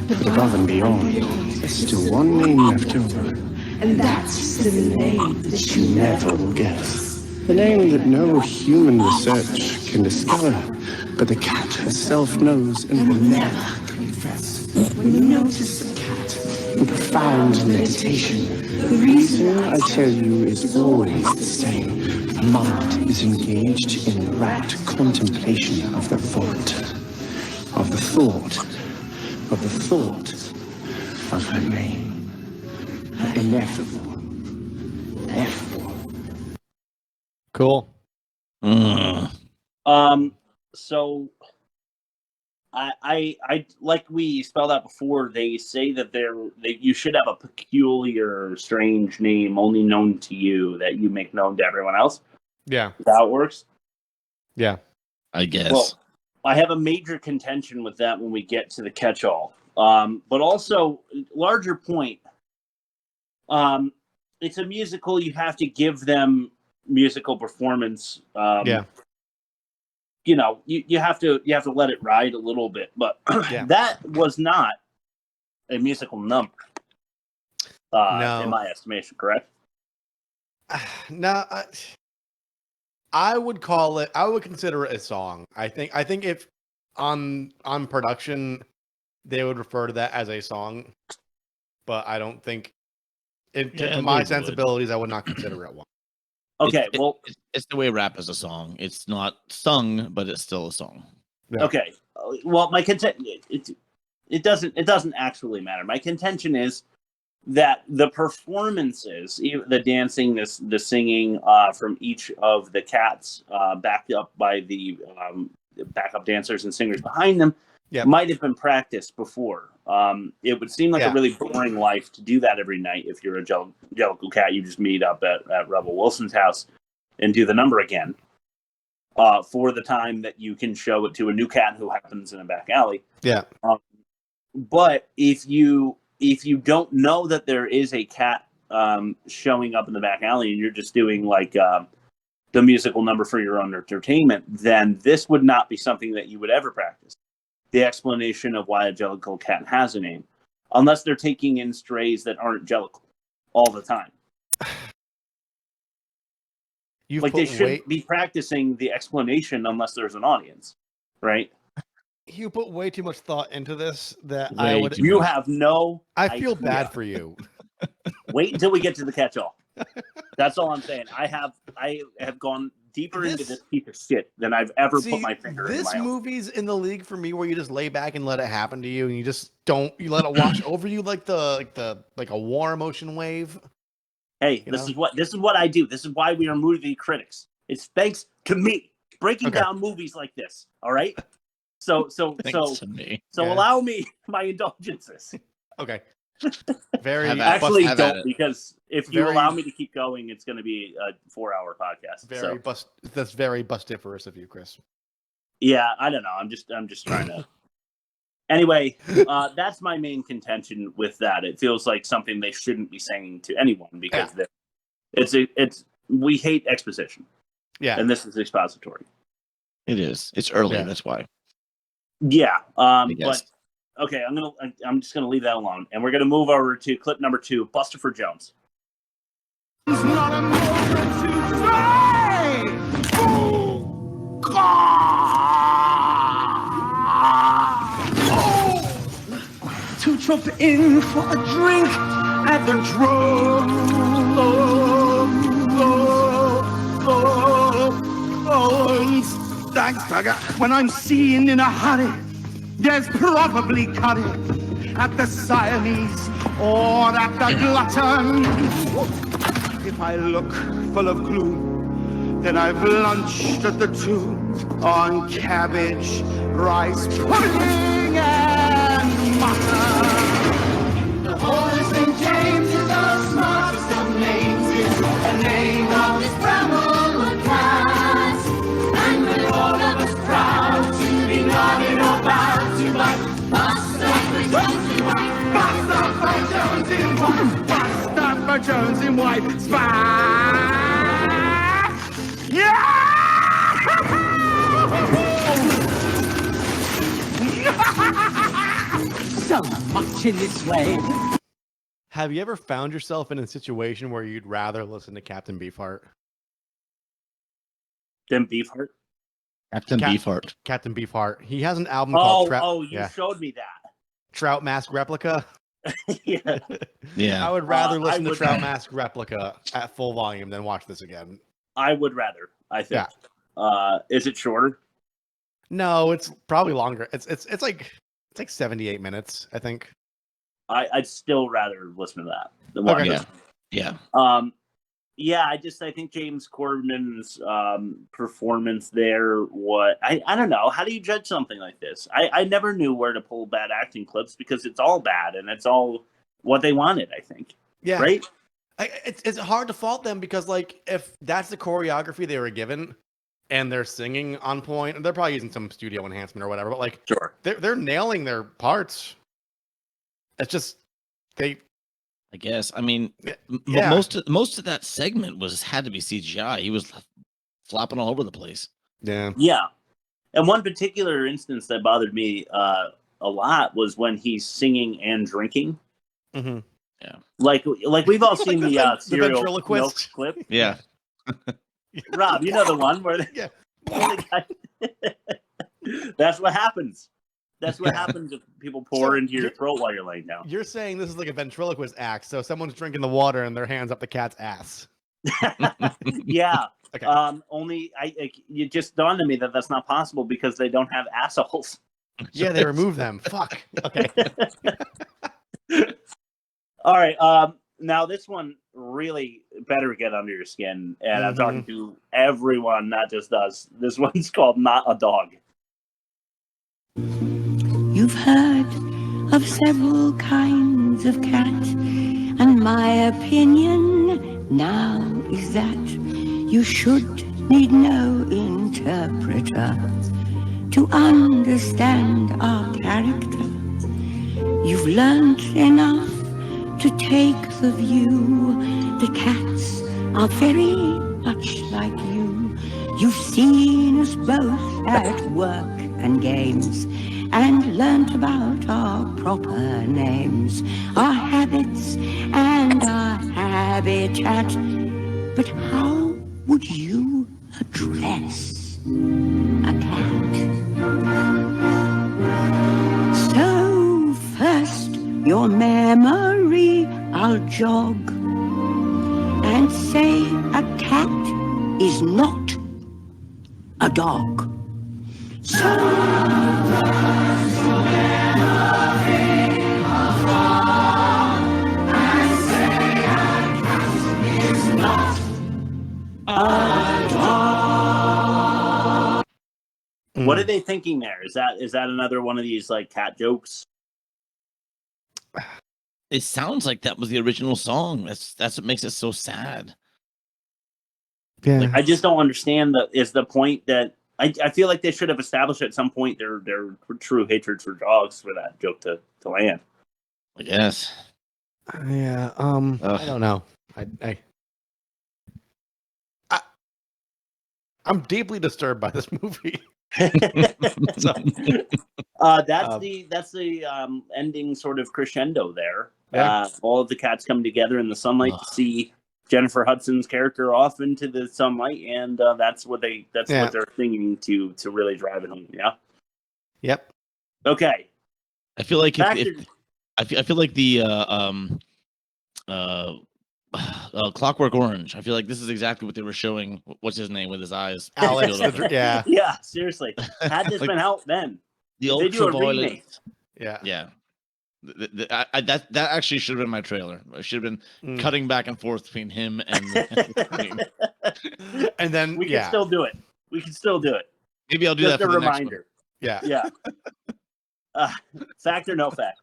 But above and beyond, there's still one name left over. And that's the name that you Never will guess. The name that no human research can discover, but the cat herself knows and will never confess. When you notice a cat In profound meditation, the reason I tell you is always the same. The mind is engaged in rapt contemplation of the thought, of the thought, of the thought of her name. Ineffable. Ineffable. Cool. So I like we spelled out before, they say that you should have a peculiar, strange name only known to you that you make known to everyone else. Yeah. Is that how it works? Yeah. I guess. Well, I have a major contention with that when we get to the catch-all. But also, larger point, it's a musical. You have to give them musical performance. Yeah. You know, you have to let it ride a little bit, but that was not a musical number. No. In my estimation, correct? No, I would call it. I would consider it a song. I think if on production, they would refer to that as a song, but I don't think, to my sensibilities, I would not consider it one. Okay, it's the way rap is a song. It's not sung, but it's still a song. Yeah. Okay, well, my content. it doesn't actually matter. My contention is that the performances, the dancing, the singing from each of the cats, backed up by the backup dancers and singers behind them, might have been practiced before. It would seem like a really boring life to do that every night. If you're a Jellicle cat, you just meet up at Rebel Wilson's house and do the number again for the time that you can show it to a new cat who happens in a back alley. Yeah. But if you don't know that there is a cat showing up in the back alley and you're just doing like the musical number for your own entertainment, then this would not be something that you would ever practice. The explanation of why a Jellicle cat has a name, unless they're taking in strays that aren't Jellicle all the time. They shouldn't be practicing the explanation unless there's an audience, right? You put way too much thought into this that You have no. I feel bad for you. Wait until we get to the catch-all. That's all I'm saying. I have gone deeper into this piece of shit than I've ever put my finger in. This movie's in the league for me where you just lay back and let it happen to you, and you just you let it wash over you like a war emotion wave. Hey, this is what I do. This is why we are movie critics. It's thanks to me breaking down movies like this. All right. So allow me my indulgences. Okay. Very actually don't, because if you allow me to keep going, it's going to be a 4-hour podcast. That's very bustiferous of you, Chris. Yeah, I don't know. I'm just trying to. Anyway, that's my main contention with that. It feels like something they shouldn't be saying to anyone because we hate exposition. Yeah, and this is expository. It is. It's early. That's why. Yeah. But okay, I'm just gonna leave that alone, and we're gonna move over to clip number 2, Bustopher Jones. It's not a moment to try. To jump in for a drink at the Thanks, Tugger. When I'm seen in a hurry, there's probably curry at the Siamese or at the Glutton. If I look full of gloom, then I've lunched at the 2 on cabbage, rice pudding, and mutton. The boy St. James is the smartest of names. It's the name of his Bramble cat. And we're all of us proud to be nodding about to like Bustopher Jones in white. Bustopher Jones in white. Bustopher Jones in white. Spy! Yeah! So much in this way. Have you ever found yourself in a situation where you'd rather listen to Captain Beefheart? Then Beefheart? Captain Beefheart. Captain Beefheart. He has an album called Trout. Oh, you showed me that. Trout Mask Replica. Yeah. I would rather listen to Trout Mask Replica at full volume than watch this again. I would rather, I think. Yeah. Is it shorter? No, it's probably longer. It's like 78 minutes, I think. I'd still rather listen to that than watch this. Yeah. I think James Corden's performance there, I don't know. How do you judge something like this? I never knew where to pull bad acting clips because it's all bad and it's all what they wanted, I think. Yeah. Right? It's hard to fault them because, like, if that's the choreography they were given and they're singing on point, they're probably using some studio enhancement or whatever, but, like, sure, they're nailing their parts. It's just I guess. I mean, most of that segment had to be CGI. He was flopping all over the place. Yeah. Yeah. And one particular instance that bothered me a lot was when he's singing and drinking. Mm-hmm. Yeah. Like we've all seen the cereal ventriloquist milk clip. Yeah. Rob, you know the one where that's what happens. That's what happens if people pour into your throat while you're laying down. You're saying this is like a ventriloquist act, so someone's drinking the water and their hands up the cat's ass. Yeah. Okay. Only it just dawned on me that that's not possible because they don't have assholes. Yeah, they removed them. Fuck. Okay. All right. Now this one really better get under your skin, and I'm talking to everyone, not just us. This one's called "Not a Dog." You've heard of several kinds of cat, and my opinion now is that you should need no interpreter to understand our character. You've learnt enough to take the view that cats are very much like you. You've seen us both at work and games, and learnt about our proper names, our habits and our habitat. But how would you address a cat? So first, your memory I'll jog and say a cat is not a dog. So What are they thinking there? Is that another one of these like cat jokes? It sounds like that was the original song. That's what makes it so sad. Yeah. Like, I just don't understand the point that I feel like they should have established at some point their true hatred for dogs for that joke to land. I guess. Yeah. I don't know. I'm deeply disturbed by this movie. So, that's the ending sort of crescendo there. Yeah. All of the cats come together in the sunlight to see Jennifer Hudson's character off into the sunlight, and that's what they're singing to really drive it home. Yeah. Yep. Okay. I feel like if I feel like the Clockwork Orange. I feel like this is exactly what they were showing. What's his name with his eyes? Alex. Yeah. Yeah. Seriously, had this been out then, The they do a ultraviolet. remake. Yeah. Yeah. That actually should have been my trailer. I should have been cutting back and forth between him and the queen. And then we can still do it. We can still do it. Maybe I'll do Just that for a the reminder. next Yeah. Yeah. Fact or no fact?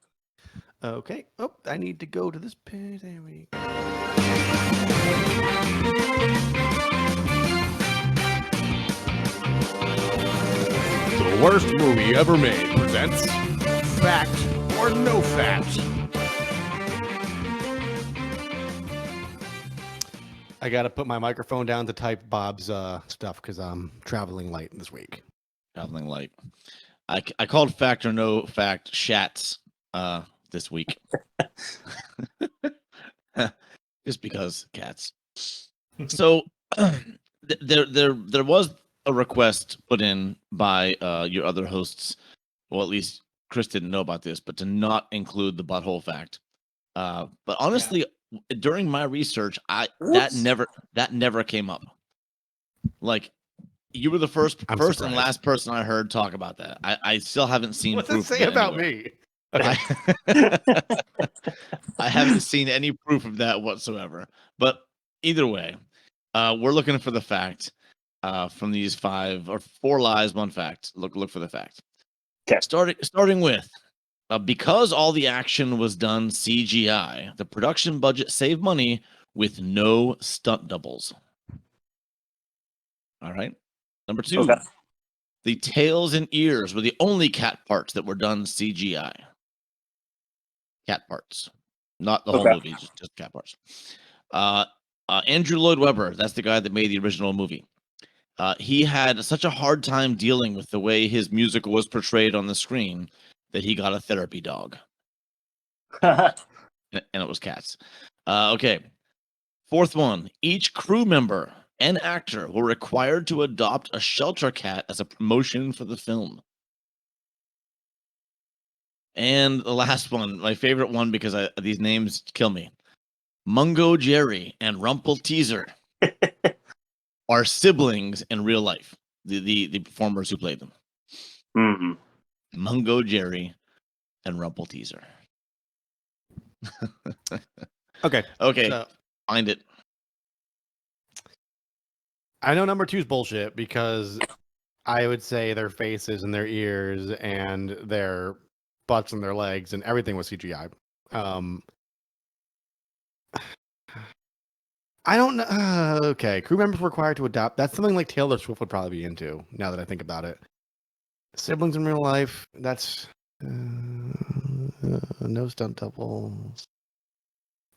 Okay. Oh, I need to go to this page. There we go. The worst movie ever made presents Fact or No Fact. I got to put my microphone down to type Bob's stuff because I'm traveling light this week. Traveling light. I called fact or no fact shats this week. Just because cats. So there was a request put in by your other hosts, well, at least Chris didn't know about this, but to not include the butthole fact. But honestly, during my research, that never came up. Like, you were the first and last person I heard talk about that. I still haven't seen. What's proof it say about me? Okay. I haven't seen any proof of that whatsoever. But either way, we're looking for the fact from these 5 or 4 lies, 1 fact. Look for the fact. Okay. Starting with, because all the action was done CGI, the production budget saved money with no stunt doubles. All right. Number 2, Okay. the tails and ears were the only cat parts that were done CGI. Cat parts, not the whole movie, just cat parts. Andrew Lloyd Webber, that's the guy that made the original movie. He had such a hard time dealing with the way his musical was portrayed on the screen that he got a therapy dog. And it was cats. Okay. 4th one, each crew member and actor were required to adopt a shelter cat as a promotion for the film. And the last one, my favorite one, because these names kill me. Mungo Jerry and Rumple Teaser are siblings in real life. The performers who played them. Mm-hmm. Mungo Jerry, and Rumple Teaser. Okay. Okay. So, Find it. I know number 2 is bullshit because I would say their faces and their ears and their butts and their legs and everything was CGI. I don't know. Okay. Crew members required to adopt. That's something like Taylor Swift would probably be into now that I think about it. Siblings in real life. That's no stunt doubles.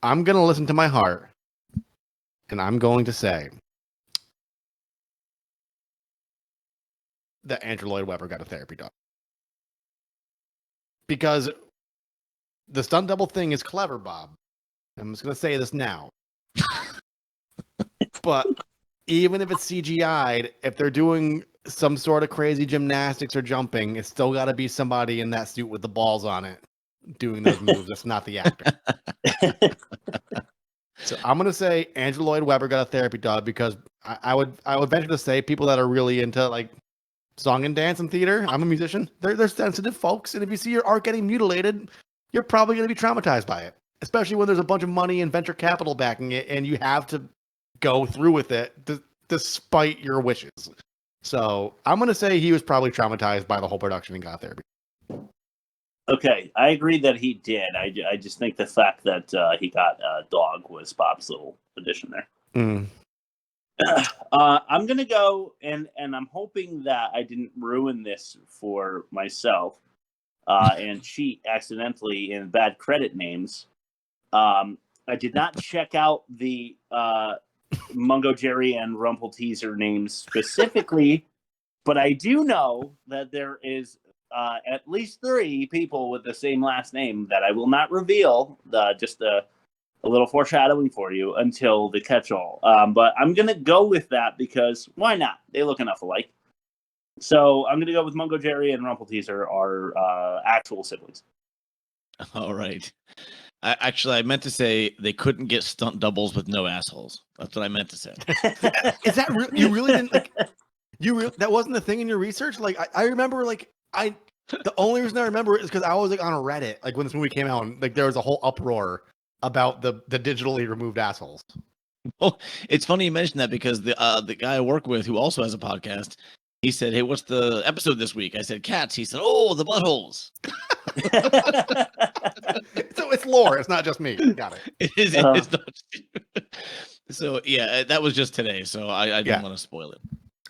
I'm going to listen to my heart and I'm going to say that Andrew Lloyd Webber got a therapy dog. Because the stunt double thing is clever, Bob. I'm just going to say this now. But even if it's CGI'd, if they're doing some sort of crazy gymnastics or jumping, it's still got to be somebody in that suit with the balls on it doing those moves. That's not the actor. So I'm going to say Andrew Lloyd Webber got a therapy dog because I would venture to say people that are really into like song and dance and theater. I'm a musician. They're sensitive folks, and if you see your art getting mutilated, you're probably going to be traumatized by it. Especially when there's a bunch of money and venture capital backing it, and you have to go through with it despite your wishes. So I'm going to say he was probably traumatized by the whole production and got therapy. Okay, I agree that he did. I just think the fact that he got a dog was Bob's little addition there. Mm. I'm gonna go, and I'm hoping that I didn't ruin this for myself and cheat accidentally in bad credit names. I did not check out the Mungo Jerry and Rumple Teaser names specifically, but I do know that there is at least 3 people with the same last name that I will not reveal. Just a little foreshadowing for you until the catch-all. But I'm going to go with that because why not? They look enough alike. So I'm going to go with Mungo Jerry and Rumple Teaser are actual siblings. All right. I meant to say they couldn't get stunt doubles with no assholes. That's what I meant to say. Is that real? You really didn't like? That wasn't the thing in your research? Like I remember the only reason I remember it is because I was like on a Reddit like when this movie came out and like there was a whole uproar about the digitally removed assholes. Well, it's funny you mentioned that because the guy I work with who also has a podcast, he said, "Hey, what's the episode this week?" I said, "Cats." He said, "Oh, the buttholes." So it's lore. It's not just me. Got it. It is. It's not. So yeah, that was just today. So I didn't want to spoil it.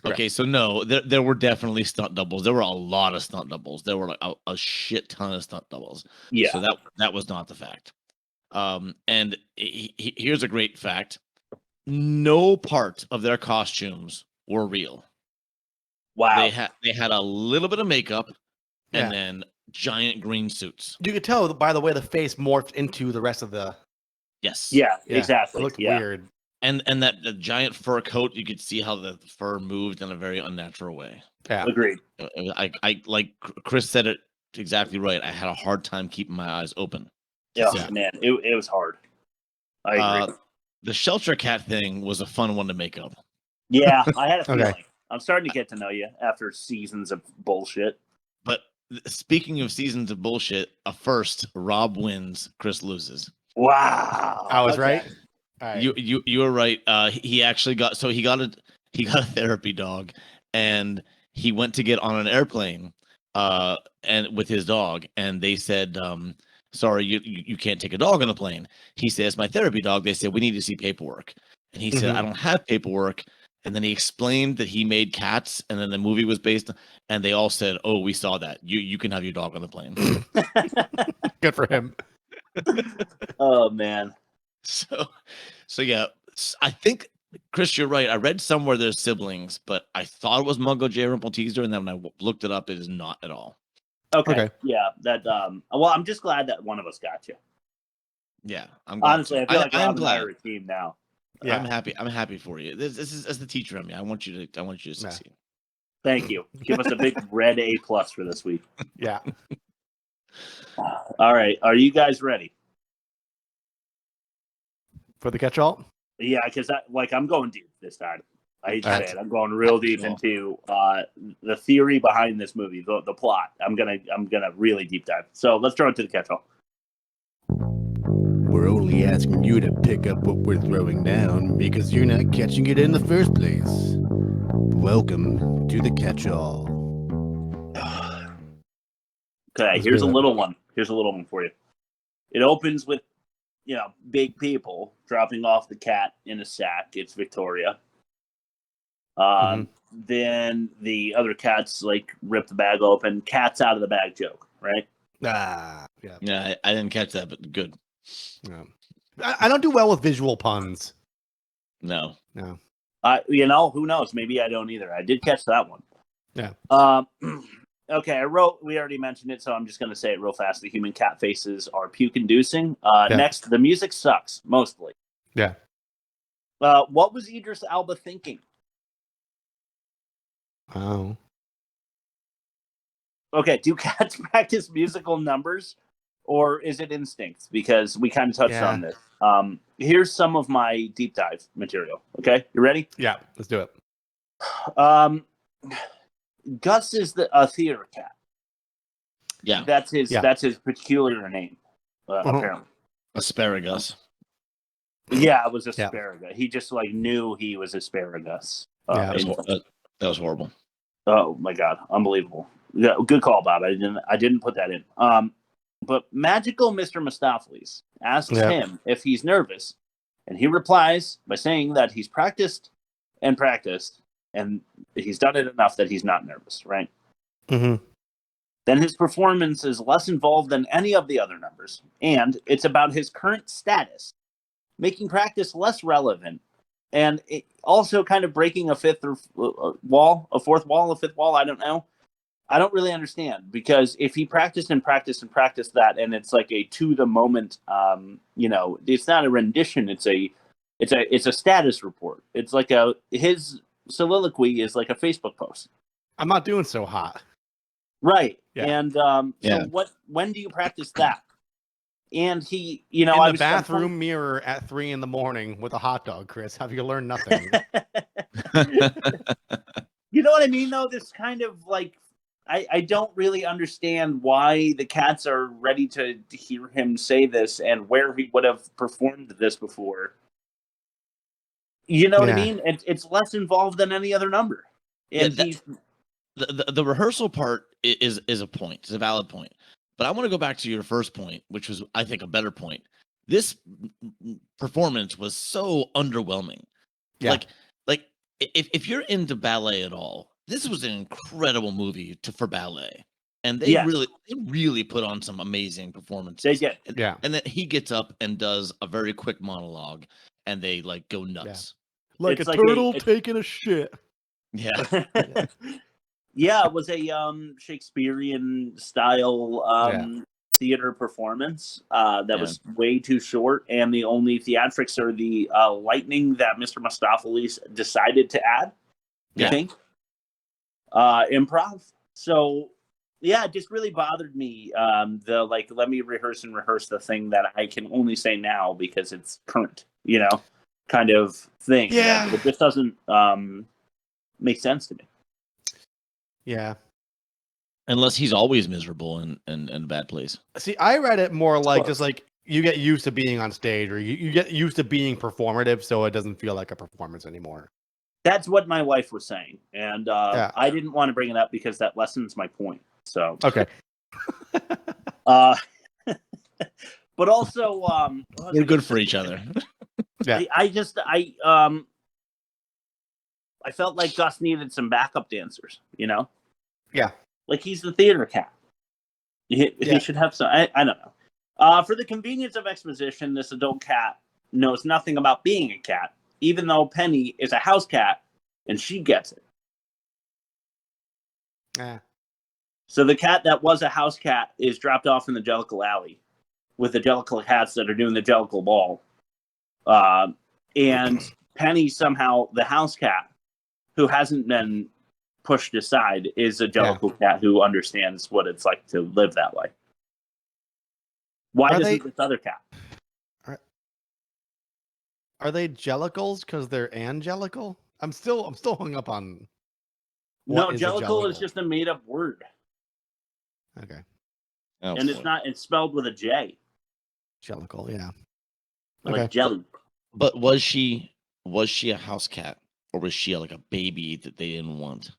Okay, so no, there were definitely stunt doubles. There were a lot of stunt doubles. There were like a shit ton of stunt doubles. Yeah. So that was not the fact. And here's a great fact: no part of their costumes were real. Wow. They had a little bit of makeup, and then giant green suits. You could tell by the way the face morphed into the rest of the. Yes. Yeah, exactly. It looked weird. And that the giant fur coat, you could see how the fur moved in a very unnatural way. Yeah. Agreed. I like Chris said it exactly right. I had a hard time keeping my eyes open. Yeah, man, it was hard. I agree. The shelter cat thing was a fun one to make up. Yeah, I had a feeling. Okay. I'm starting to get to know you after seasons of bullshit. But speaking of seasons of bullshit, a first, Rob wins, Chris loses. Wow. I was right. All right. You were right. He actually got a therapy dog, and he went to get on an airplane and with his dog, and they said, sorry, you can't take a dog on the plane. He says, my therapy dog. They said, we need to see paperwork. And he said, I don't have paperwork. And then he explained that he made cats, and then the movie was based, and they all said, oh, we saw that. You can have your dog on the plane. Good for him. Oh, man. So yeah, I think, Chris, you're right. I read somewhere there's siblings, but I thought it was Mungo J. Rumple Teaser, and then when I looked it up, it is not at all. Okay. Yeah. That. Well, I'm just glad that one of us got you. Yeah. I'm glad. Honestly, I feel like I'm Rob and I are a team now. Yeah. I'm happy for you. This is as the teacher of me. I want you to succeed. Thank you. Give us a big red A+ for this week. Yeah. All right. Are you guys ready? For the catch-all? Yeah, because I'm going deep this time. I hate to say it. I'm going real deep into the theory behind this movie, the plot. I'm gonna really deep dive. So let's throw it to the catch-all. We're only asking you to pick up what we're throwing down because you're not catching it in the first place. Welcome to the catch-all. Okay, here's a little one. Here's a little one for you. It opens with, big people dropping off the cat in a sack. It's Victoria. Then the other cats rip the bag open. Cat's out of the bag joke, right? Yeah. Yeah, I didn't catch that, but good. Yeah. I don't do well with visual puns. No. Who knows? Maybe I don't either. I did catch that one. Yeah. Okay, we already mentioned it, so I'm just going to say it real fast. The human cat faces are puke-inducing. Next, the music sucks, mostly. Yeah. What was Idris Elba thinking? Oh. Okay, do cats practice musical numbers, or is it instinct? Because we kind of touched on this. Here's some of my deep dive material. Okay, you ready? Yeah, let's do it. Gus is a theater cat. Yeah, that's his peculiar name, apparently. Asparagus. Yeah, it was asparagus. Yeah. He just knew he was asparagus. That was horrible. Oh my god, unbelievable! Yeah, good call, Bob. I didn't put that in. But magical Mr. Mistopheles asks him if he's nervous, and he replies by saying that he's practiced, and he's done it enough that he's not nervous, right? Mm-hmm. Then his performance is less involved than any of the other numbers, and it's about his current status, making practice less relevant, and it also kind of breaking a fifth wall, I don't know. I don't really understand, because if he practiced that, and it's a to the moment, it's not a rendition, it's a status report. It's his soliloquy is like a Facebook post. I'm not doing so hot. Right. Yeah. And so when do you practice that? And he, in the bathroom mirror at 3 a.m. with a hot dog, Chris. Have you learned nothing? You know what I mean, though? This kind of I don't really understand why the cats are ready to hear him say this and where he would have performed this before. You know what I mean? It's less involved than any other number. And the rehearsal part is a point. It's a valid point. But I want to go back to your first point, which was, I think, a better point. This performance was so underwhelming. Yeah. If you're into ballet at all, this was an incredible movie for ballet. And they really put on some amazing performances. They did. And then he gets up and does a very quick monologue, and they go nuts. Like it's a turtle taking a shit. Yeah. Yeah, it was a Shakespearean style theater performance that was way too short, and the only theatrics are the lightning that Mr. Mistopheles decided to add. I think improv. So it just really bothered me. Let me rehearse the thing that I can only say now because it's current, kind of thing. Yeah, it just doesn't make sense to me. Yeah. Unless he's always miserable and in a bad place. See, I read it more just you get used to being on stage, or you get used to being performative, so it doesn't feel like a performance anymore. That's what my wife was saying. And I didn't want to bring it up because that lessens my point. So okay. But also we're good for each other. Yeah. I felt like Gus needed some backup dancers, Yeah. He's the theater cat. He should have some. I don't know. For the convenience of exposition, this adult cat knows nothing about being a cat, even though Penny is a house cat, and she gets it. Yeah. So the cat that was a house cat is dropped off in the Jellicle alley with the Jellicle cats that are doing the Jellicle ball. And Penny, somehow, the house cat, who hasn't been pushed aside, is a Jellicle cat who understands what it's like to live that way. Why doesn't this other cat? Are they Jellicles because they're angelical? I'm still hung up on. No, What is a Jellicle is Jellicle? just a made up word. Okay. Oh, And it's not, it's spelled with a J. Jellicle, yeah. Like Okay. jelly. But was she a house cat, or was she like a baby that they didn't want?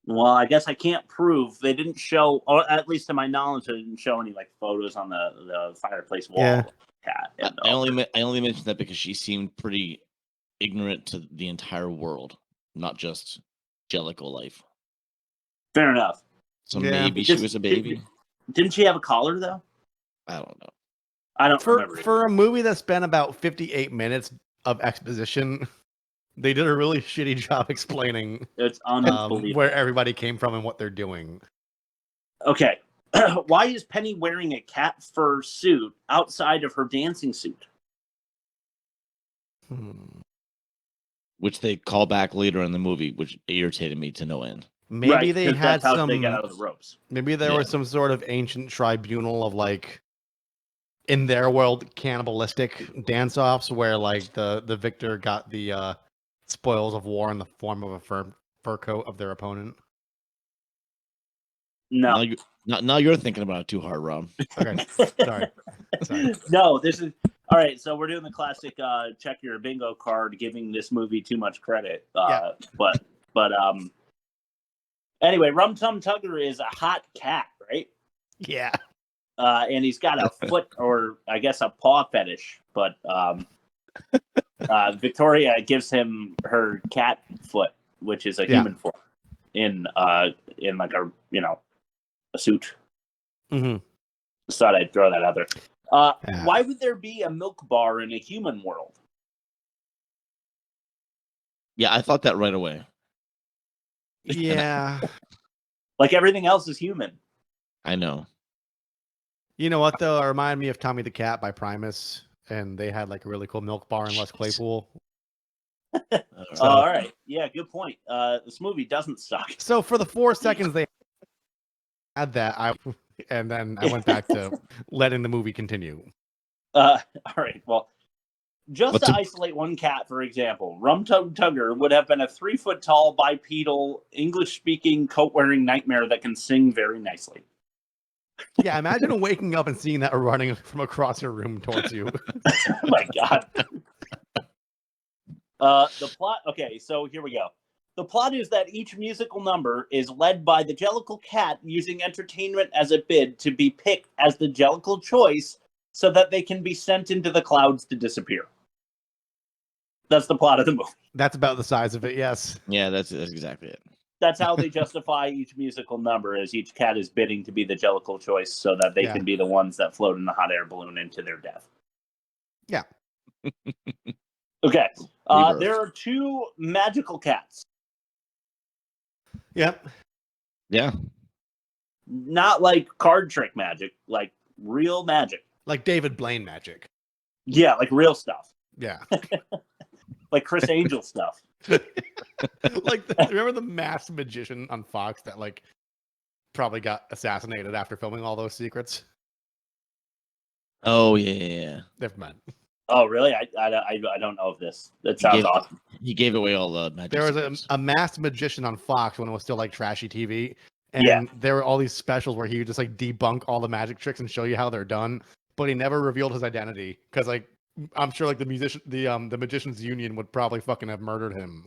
Well, I guess I can't prove. They didn't show, or at least to my knowledge, they didn't show any like photos on the fireplace wall. Yeah. Of the cat. And, I only mentioned that because she seemed pretty ignorant to the entire world, not just Jellicle life. fair enough. So Yeah. maybe she was a baby. Didn't she have a collar though? I don't know. I don't remember. For a movie that spent about 58 minutes of exposition, they did a really shitty job explaining It's unbelievable. where everybody came from and what they're doing. Okay. Why is Penny wearing a cat fur suit outside of her dancing suit? Which they call back later in the movie, which irritated me to no end. Maybe Right, they 'cause had that's how some. they got out of the ropes. Maybe there Yeah. was some sort of ancient tribunal of like, in their world, cannibalistic dance-offs where like the victor got the spoils of war in the form of a fur coat of their opponent. No. Now you're thinking about it too hard, Rob. Okay, sorry. No, this is all right. So we're doing the classic check your bingo card, giving this movie too much credit. Yeah. But anyway, Rum Tum Tugger is a hot cat, right? Yeah. And he's got a foot, or I guess a paw fetish. But Victoria gives him her cat foot, which is a human foot, in like a a suit. Mm-hmm. Just thought I'd throw that out there. Why would there be a milk bar in a human world? Yeah, I thought that right away. Yeah. Like everything else is human. I know. You know what though? It reminded me of Tommy the Cat by Primus, and they had like a really cool milk bar in Les Claypool. All right. Yeah, good point. This movie doesn't suck. So for the 4 seconds they had that, and then I went back to letting the movie continue. All right. Well, just to isolate one cat, for example, Rum Tum Tugger would have been a 3-foot-tall, bipedal, English-speaking, coat-wearing nightmare that can sing very nicely. Yeah, imagine waking up and seeing that running from across your room towards you. Oh my God. The plot. Okay, so here we go. The plot is that each musical number is led by the Jellicle cat using entertainment as a bid to be picked as the Jellicle choice so that they can be sent into the clouds to disappear. That's the plot of the movie. That's about the size of it, yes. Yeah, that's exactly it. That's how they justify each musical number, as each cat is bidding to be the Jellicle choice so that they can be the ones that float in the hot air balloon into their death. Yeah. Okay. There are 2 magical cats. Yep. Yeah. Not like card trick magic, like real magic. Like David Blaine magic. Yeah, like real stuff. Yeah. Like Chris Angel stuff. Like, remember the masked magician on Fox that like probably got assassinated after filming all those secrets? Oh yeah. Never mind. Oh really? I don't know of this. That sounds awesome. He gave away all the magic. There was a masked magician on Fox when it was still like trashy TV, and there were all these specials where he would just like debunk all the magic tricks and show you how they're done, but he never revealed his identity because like I'm sure like the magicians union would probably fucking have murdered him.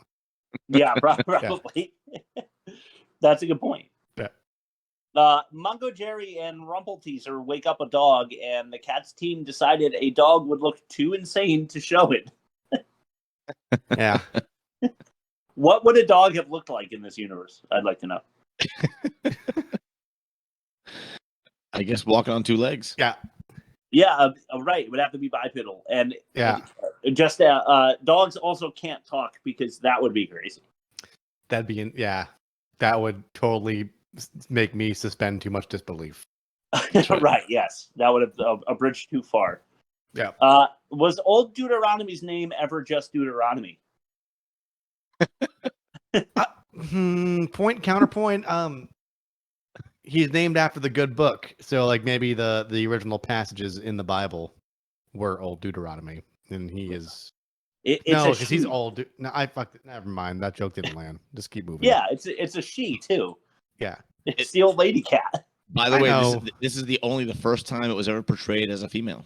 Yeah, probably. Yeah. That's a good point. Yeah. Mungo Jerry and Rumpelteazer wake up a dog, and the cat's team decided a dog would look too insane to show it. Yeah. What would a dog have looked like in this universe? I'd like to know. I guess walking on 2 legs. Yeah. Yeah, right. It would have to be bipedal. And just dogs also can't talk because that would be crazy. That'd be that would totally make me suspend too much disbelief. Right, yes. That would have a bridge too far. Yeah. Was old Deuteronomy's name ever just Deuteronomy? Point counterpoint. He's named after the good book, so like maybe the original passages in the Bible were old Deuteronomy, and he is. No, because he's old. Dude. No, I fucked it. Never mind. That joke didn't land. Just keep moving. Yeah, it's a she too. Yeah. It's the old lady cat. By the way, this is the first time it was ever portrayed as a female.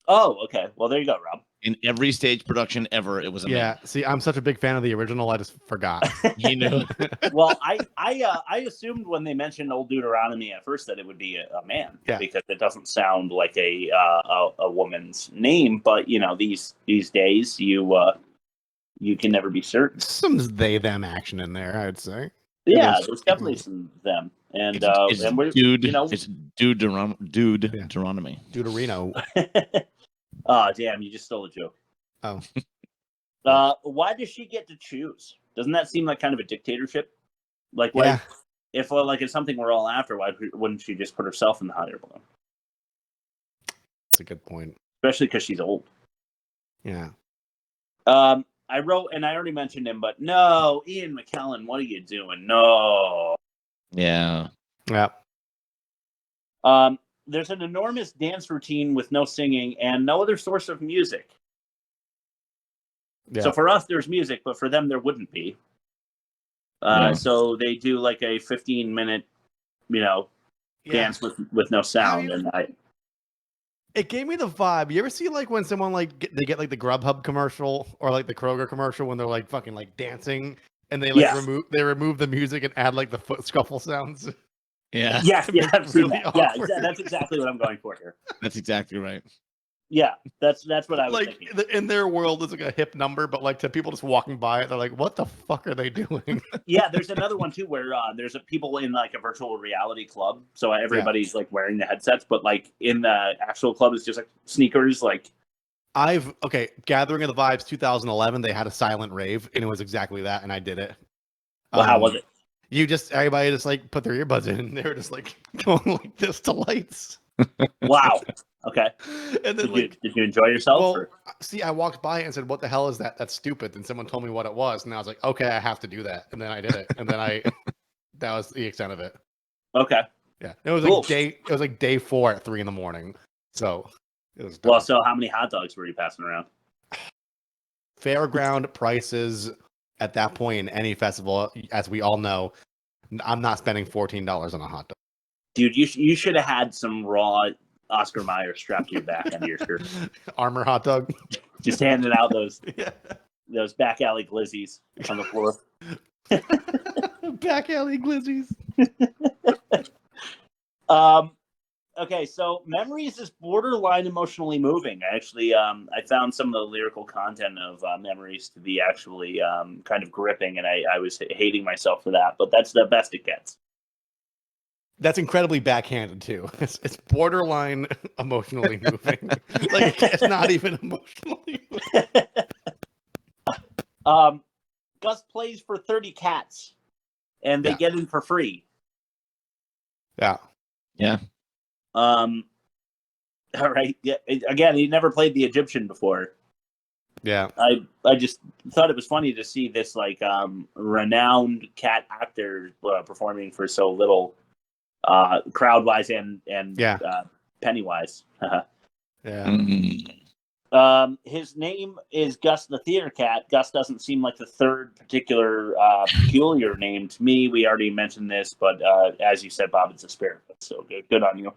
Oh, okay. Well, there you go, Rob. In every stage production ever, it was a man. See, I'm such a big fan of the original, I just forgot. He knew. Well, I assumed when they mentioned Old Deuteronomy at first that it would be a man, because it doesn't sound like a woman's name. But these days you can never be certain. Some they them action in there, I would say. Yeah, there's definitely some them, and it's and we're, dude, it's Deuteronomy. Deuterino. Oh, damn! You just stole a joke. Oh. Why does she get to choose? Doesn't that seem like kind of a dictatorship? Like if it's something we're all after, why wouldn't she just put herself in the hot air balloon? That's a good point. Especially because she's old. Yeah. I wrote, and I already mentioned him, but no, Ian McKellen, what are you doing? No. Yeah. Yeah. There's an enormous dance routine with no singing and no other source of music. Yeah. So for us, there's music, but for them, there wouldn't be. So they do like a 15-minute, dance with no sound. It gave me the vibe. You ever see like when someone they get like the Grubhub commercial or like the Kroger commercial when they're like fucking like dancing and they remove the music and add like the foot scuffle sounds? Yeah. Yeah, I've seen really that. Yeah, that's exactly what I'm going for here. That's exactly right. Yeah, that's what I was thinking. In their world, it's like a hip number, but like to people just walking by it, they're like, "What the fuck are they doing?" Yeah, there's another one too where there's people in like a virtual reality club, so everybody's like wearing the headsets, but like in the actual club, it's just like sneakers. Like, Gathering of the Vibes 2011, they had a silent rave, and it was exactly that, and I did it. Well, how was it? Everybody just like put their earbuds in, and they were just like going like this to lights. Wow. Okay. And then did you enjoy yourself? Well, see, I walked by and said, "What the hell is that? That's stupid." And someone told me what it was, and I was like, "Okay, I have to do that." And then I did it, and then that was the extent of it. Okay. Yeah, it was like day 4 at 3 a.m. So it was. Well, so how many hot dogs were you passing around? Fairground prices at that point in any festival, as we all know, I'm not spending $14 on a hot dog. Dude, you should have had some raw Oscar Mayer strapped to your back under your shirt. Armor hot dog. Just handing out those back alley glizzies on the floor. Back alley glizzies. Okay, so Memories is borderline emotionally moving. Actually, I found some of the lyrical content of Memories to be actually kind of gripping, and I was hating myself for that, but that's the best it gets. That's incredibly backhanded too. It's borderline emotionally moving. Like it's not even emotionally moving. Gus plays for 30 cats, and they get in for free. Yeah. Yeah. All right. Yeah. Again, he never played the Egyptian before. Yeah. I just thought it was funny to see this like renowned cat actor performing for so little. Crowd wise and penny wise. His name is Gus the Theater Cat. Gus doesn't seem like the third particular peculiar name to me. We already mentioned this, but as you said, Bob, it's a spirit. So good on you.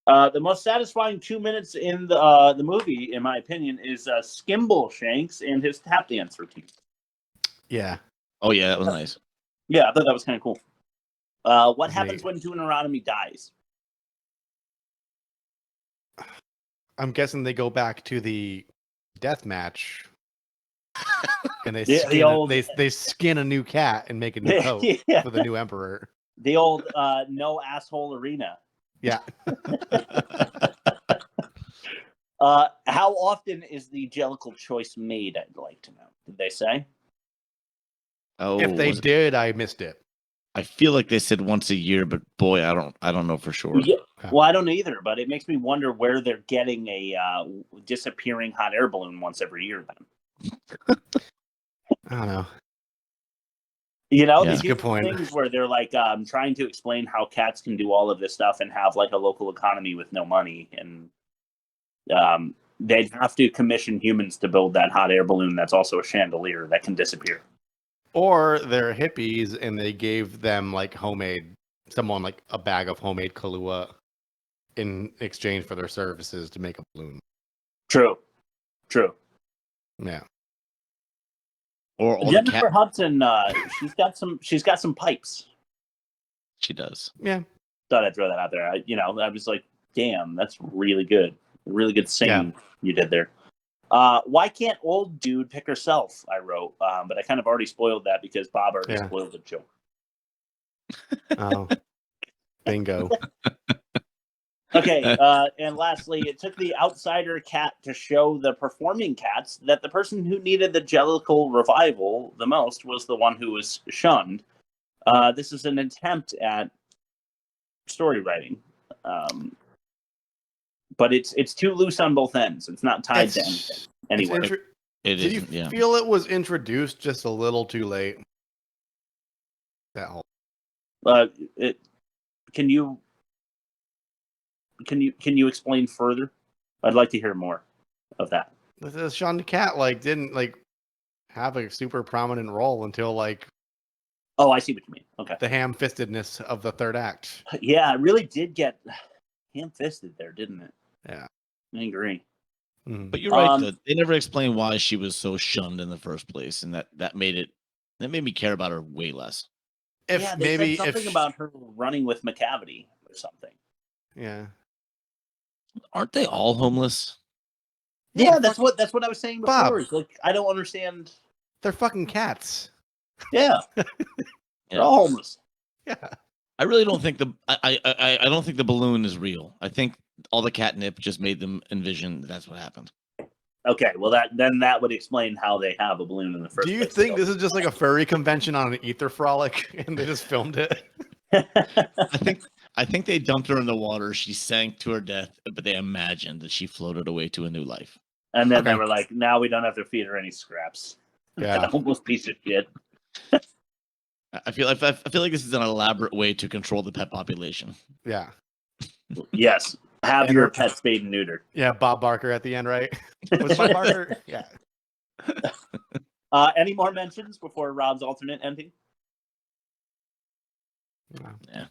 The most satisfying 2 minutes in the movie, in my opinion, is Skimble Shanks and his tap dance routine. Yeah. Oh yeah, that was nice. Yeah, I thought that was kind of cool. What happens when Deuteronomy dies? I'm guessing they go back to the death match, and they skin a new cat and make a new coat for the new emperor. The old no asshole arena. Yeah. How often is the Jellicle choice made? I'd like to know. Did they say? Oh, if they did, I missed it. I feel like they said once a year, but boy, I don't know for sure. Yeah. Well, I don't either, but it makes me wonder where they're getting a disappearing hot air balloon once every year. Then I don't know. That's a good point. Things where they're like trying to explain how cats can do all of this stuff and have like a local economy with no money, and they'd have to commission humans to build that hot air balloon that's also a chandelier that can disappear. Or they're hippies and they gave them like someone like a bag of homemade Kahlua in exchange for their services to make a balloon. True. Yeah. Or all Jennifer Hudson, she's got some pipes. She does. Yeah. Thought I'd throw that out there. I was like, damn, that's really good. Really good singing you did there. Why can't old dude pick herself? I wrote, but I kind of already spoiled that because Bob already spoiled the joke. Oh, bingo. Okay, and lastly, it took the outsider cat to show the performing cats that the person who needed the Jellicle revival the most was the one who was shunned. This is an attempt at story writing, but it's too loose on both ends. It's not tied to anything. Anyway, Did you feel it was introduced just a little too late? That whole. Can you explain further? I'd like to hear more of that. The Sean the Cat didn't have a super prominent role until Oh, I see what you mean. Okay. The ham-fistedness of the third act. Yeah, it really did get ham-fisted there, didn't it? Yeah. I agree. But you're right. They never explained why she was so shunned in the first place, and that made me care about her way less. They said something about her running with McCavity or something. Yeah. Aren't they all homeless? Yeah, that's what I was saying before. Bob. It's like, I don't understand. They're fucking cats. Yeah. They're all homeless. Yeah. I really don't think I don't think the balloon is real. I think all the catnip just made them envision that's what happened. Okay, well that would explain how they have a balloon in the first place. Do you think this is just like a furry convention on an ether frolic and they just filmed it? I think they dumped her in the water. She sank to her death, but they imagined that she floated away to a new life. And then they were like, now we don't have to feed her any scraps. Yeah. That homeless piece of shit. I feel like this is an elaborate way to control the pet population. Yeah. Yes. Have your pet spayed and neutered. Yeah, Bob Barker at the end, right? Was it Bob Barker? Yeah. Any more mentions before Rob's alternate ending? Yeah.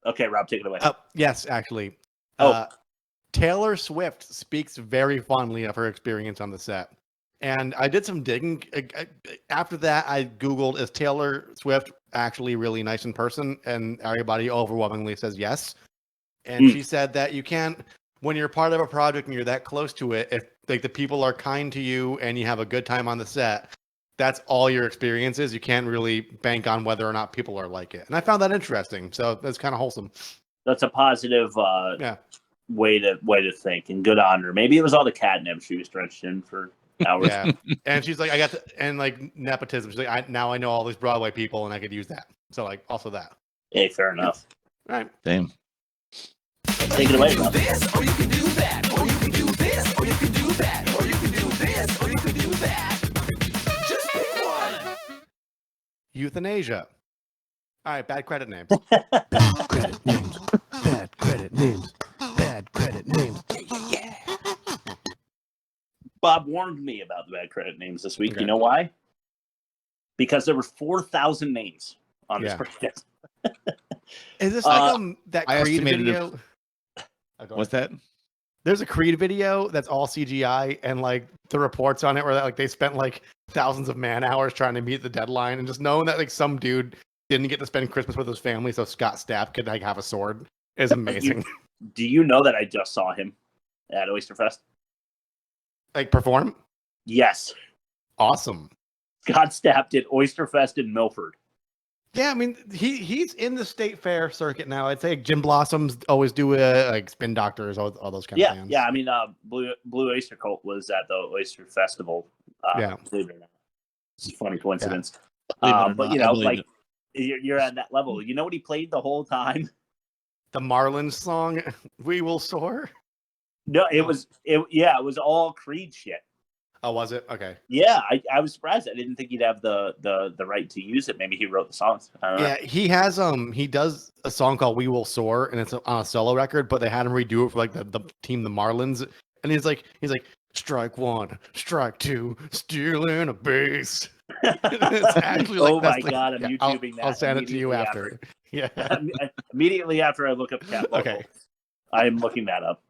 Okay, Rob, take it away. Yes, actually. Oh. Taylor Swift speaks very fondly of her experience on the set. And I did some digging. After that, I Googled, is Taylor Swift actually really nice in person? And everybody overwhelmingly says yes. And she said that you can't, when you're part of a project and you're that close to it, if the people are kind to you and you have a good time on the set, that's all your experience is. You can't really bank on whether or not people are like it. And I found that interesting. So that's kind of wholesome. That's a positive way to think, and good on her. Maybe it was all the catnip she was drenched in for hours. Yeah. And she's like, nepotism. She's like, now I know all these Broadway people and I could use that. So also that. Hey, fair enough. All right. Same. Take it away, Rob. This, or you can do that, or you can do this, or you can do that, or you can do this, or you can do that. Just pick one. Euthanasia. All right, bad credit name. Bad credit names. Bad credit names. Bad credit names. Yeah. Bob warned me about the bad credit names this week. Okay. You know why? Because there were 4,000 names on this project. Is this like that Creed video? What's that? There's a Creed video that's all CGI, and the reports on it were that they spent thousands of man hours trying to meet the deadline, and just knowing that some dude didn't get to spend Christmas with his family, so Scott Stapp could have a sword is amazing. Do you know that I just saw him at Oysterfest? Perform? Yes. Awesome. Scott Stapp did Oysterfest in Milford. Yeah, I mean, he's in the state fair circuit now. I'd say Jim Blossoms always do Spin Doctors, all those kind of bands. Yeah. I mean, Blue Oyster Cult was at the Oyster Festival. Believe it or not. It's a funny coincidence. Yeah. But you're at that level. You know what he played the whole time? The Marlins song, "We Will Soar." No, it was all Creed shit. Oh, was it? Okay. Yeah, I was surprised. I didn't think he'd have the right to use it. Maybe he wrote the songs. I don't know. He has he does a song called "We Will Soar," and it's on a solo record. But they had him redo it for the team, the Marlins, And he's like, strike one, strike two, stealing a base. It's actually like, Oh my God, I'm YouTubing that. I'll send it to you after. Yeah. Immediately after I look up cat logo. Okay. I'm looking that up.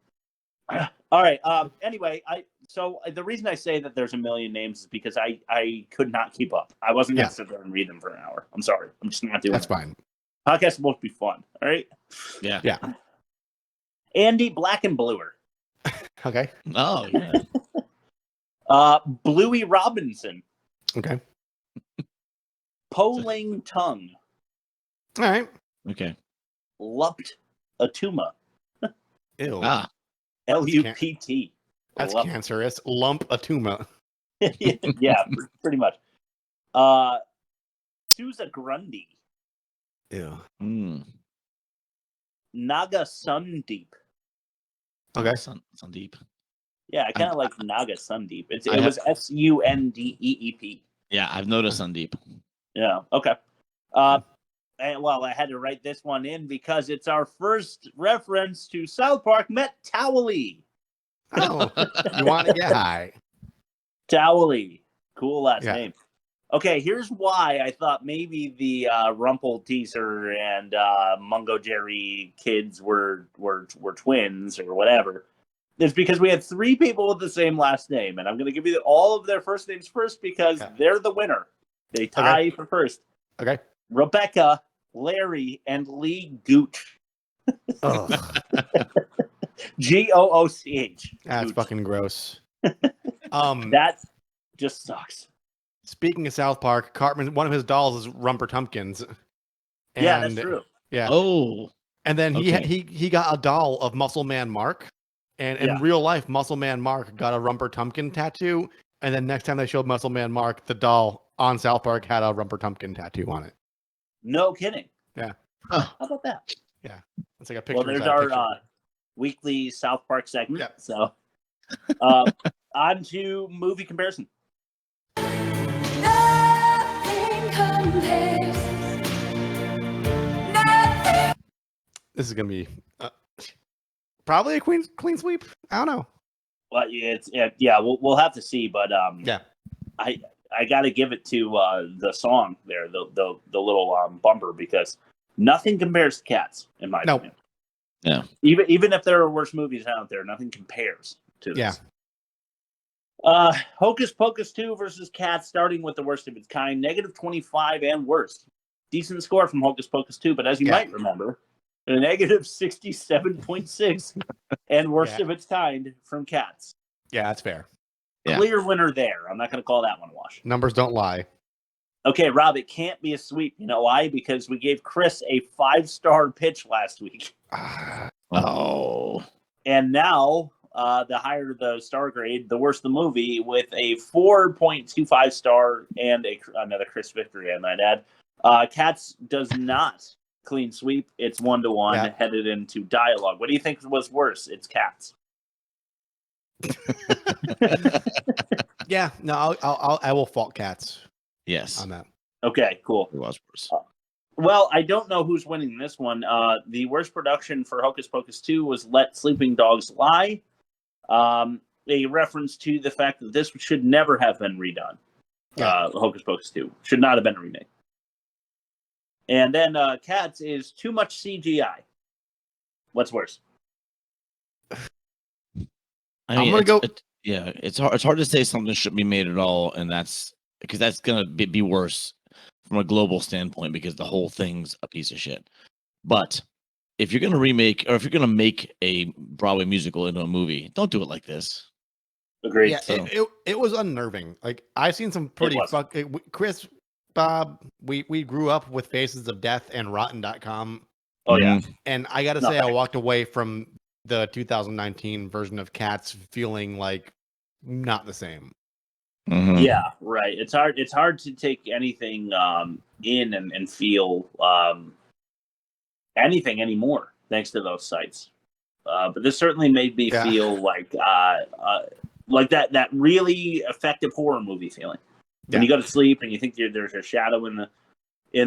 All right. Anyway, so the reason I say that there's a million names is because I could not keep up. I wasn't going to sit there and read them for an hour. I'm sorry. I'm just not doing That's it. fine. Podcast is supposed to be fun. All right. Yeah. Yeah. Andy Black and Bluer. Okay. Oh yeah. Bluey Robinson. Okay. Poling Tongue. All right. Okay. Lupt Atuma. Ew. Ah. Lupt. That's cancerous. Lump atuma. Yeah, pretty much. Sousa Grundy. Ew. Naga Sundeep. Okay. Sundeep. Yeah, I kind of like Naga Sundeep. It was Sundeep. Yeah, I've noticed Sundeep. Yeah. Okay. Well, I had to write this one in because it's our first reference to South Park met Towley. Oh, you want to get high? Towley. Cool last name. Okay, here's why I thought maybe the Rumple Teaser and Mungo Jerry kids were twins or whatever. It's because we had 3 people with the same last name, and I'm going to give you all of their first names first because they're the winner. They tie for first. Okay. Rebecca, Larry, and Lee Gooch. Gooch. That's fucking gross. That just sucks. Speaking of South Park, Cartman, one of his dolls is Rumper Tumpkins. Yeah, that's true. Yeah. Oh. And then he got a doll of Muscle Man Mark. And in real life, Muscle Man Mark got a Rumper Tumpkin tattoo. And then next time they showed Muscle Man Mark, the doll on South Park had a Rumper Tumpkin tattoo on it. No kidding. Yeah. How about that? Yeah. It's like a picture. Well, there's our weekly South Park segment. Yeah. So on to movie comparison. Nothing compares. Nothing. This is going to be probably a clean sweep. I don't know. Well, we'll have to see, but I got to give it to the song there, the little bumper, because nothing compares to Cats in my opinion. Yeah. Even if there are worse movies out there, nothing compares to this. Yeah. Hocus Pocus 2 versus Cats, starting with the worst of its kind, -25 and worse. Decent score from Hocus Pocus 2, but as you might remember, a -67.6 and worst of its kind from Cats. Yeah, that's fair. Clear winner there. I'm not going to call that one a wash. Numbers don't lie. Okay, Rob, it can't be a sweep. You know why? Because we gave Chris a 5-star pitch last week. Oh. And now, the higher the star grade, the worse the movie, with a 4.25 star and another Chris victory, I might add. Cats does not clean sweep. It's 1-1 headed into dialogue. What do you think was worse? It's Cats. Yeah, no, I will fault Cats. Yes. On that. Okay, cool. It was worse. Well, I don't know who's winning this one. The worst production for Hocus Pocus 2 was Let Sleeping Dogs Lie. A reference to the fact that this should never have been redone. Hocus Pocus 2 should not have been a remake. And then Cats is too much CGI. What's worse? I mean, I'm gonna go. It's hard to say something shouldn't be made at all, and that's because that's gonna be worse from a global standpoint because the whole thing's a piece of shit. But if you're gonna remake or if you're gonna make a Broadway musical into a movie, don't do it like this. Agreed. Yeah, it was unnerving. Like I've seen some pretty Chris, Bob. We grew up with Faces of Death and Rotten.com. Oh yeah, and I gotta say, I walked away from the 2019 version of Cats feeling like not the same. Mm-hmm. Yeah, right. It's hard to take anything in and feel anything anymore thanks to those sites. But this certainly made me feel like that really effective horror movie feeling. When you go to sleep and you think there's a shadow in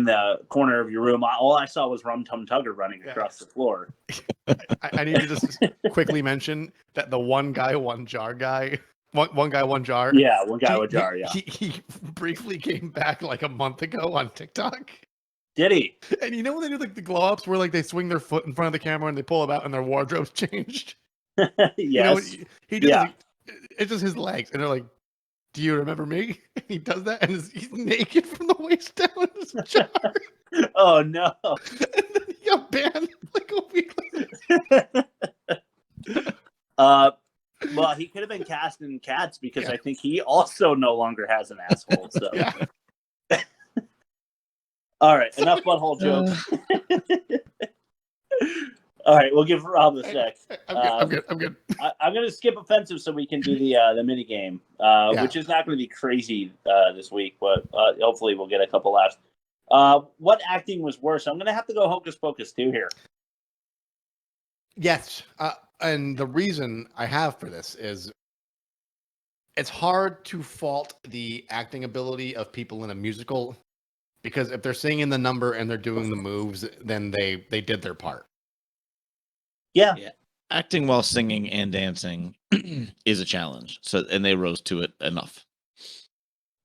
the corner of your room, all I saw was Rum Tum Tugger running across the floor. I need to just quickly mention that the one guy, one jar guy, one guy, one jar. Yeah, one guy, one jar. Yeah. He briefly came back like a month ago on TikTok. Did he? And you know when they do like the glow ups where like they swing their foot in front of the camera and they pull it out and their wardrobe's changed? Yes. You know, he did. Yeah. Like, it's just his legs, and they're like, "Do you remember me?" And he does that, and he's naked from the waist down in his jar. Oh no! And then he got banned like a week later. Well, he could have been cast in Cats because I think he also no longer has an asshole. So, all right, enough butthole jokes. All right, we'll give Rob a sec. I'm good. I'm going to skip offensive so we can do the mini game, which is not going to be crazy this week, but hopefully we'll get a couple laughs. What acting was worse? I'm going to have to go Hocus Pocus 2 here. Yes, and the reason I have for this is it's hard to fault the acting ability of people in a musical because if they're singing the number and they're doing the moves, then they did their part. Yeah. Acting while singing and dancing is a challenge. So, and they rose to it enough.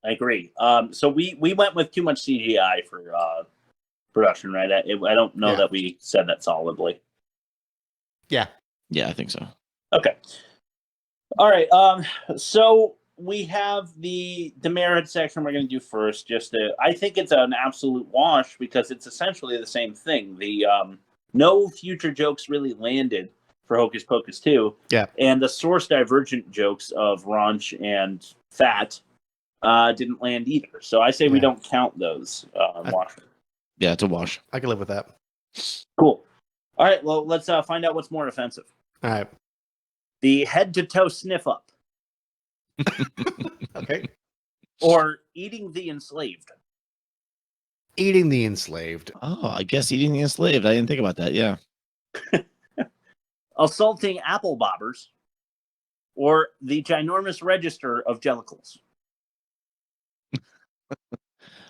I agree. So we went with too much CGI for production, right? I don't know that we said that solidly. Yeah, I think so. Okay. All right. So we have the demerit section we're going to do first. I think it's an absolute wash because it's essentially the same thing. The no future jokes really landed for Hocus Pocus 2. Yeah. And the source divergent jokes of Raunch and Fat didn't land either. So I say we don't count those. Wash. Yeah, it's a wash. I can live with that. Cool. All right, well, let's find out what's more offensive. All right. The head-to-toe sniff-up. Okay. Or eating the enslaved. Eating the enslaved. Oh, I guess eating the enslaved. I didn't think about that. Yeah. Assaulting apple bobbers. Or the ginormous register of Jellicles.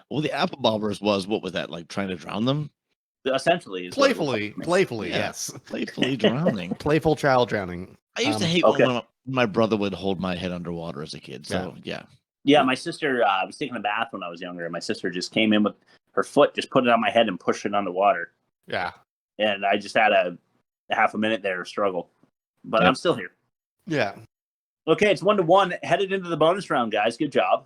Well, the apple bobbers what was that? Like trying to drown them? Essentially. Playfully, Yeah. yes. Playfully drowning. Playful child drowning. I used to hate when my brother would hold my head underwater as a kid. So, yeah. Yeah, my sister was taking a bath when I was younger, and my sister just came in with her foot, just put it on my head and pushed it underwater. Yeah. And I just had a half a minute there to struggle. But I'm still here. Yeah. Okay, it's 1-1. Headed into the bonus round, guys. Good job.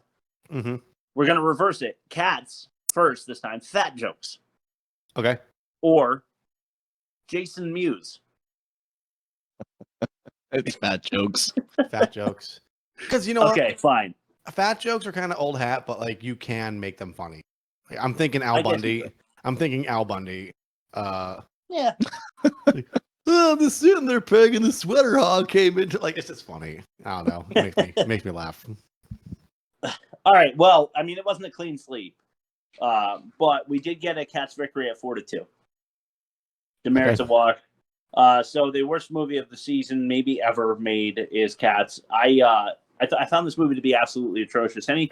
Mm-hmm. We're going to reverse it. Cats first this time. Fat jokes. Okay. Or Jason Mewes. It's fat jokes. Fat jokes. Because you know Okay, fine. Fat jokes are kind of old hat, but like you can make them funny. Like, I'm thinking Al Bundy. I'm thinking Al Bundy. Yeah. I'm just sitting there pegging the sweater hog came into like it's just funny. I don't know. It makes me laugh. All right. Well, I mean, it wasn't a clean sweep. But we did get a Cats victory at 4-2. Demerits a wash. So the worst movie of the season, maybe ever made, is Cats. I found this movie to be absolutely atrocious. Any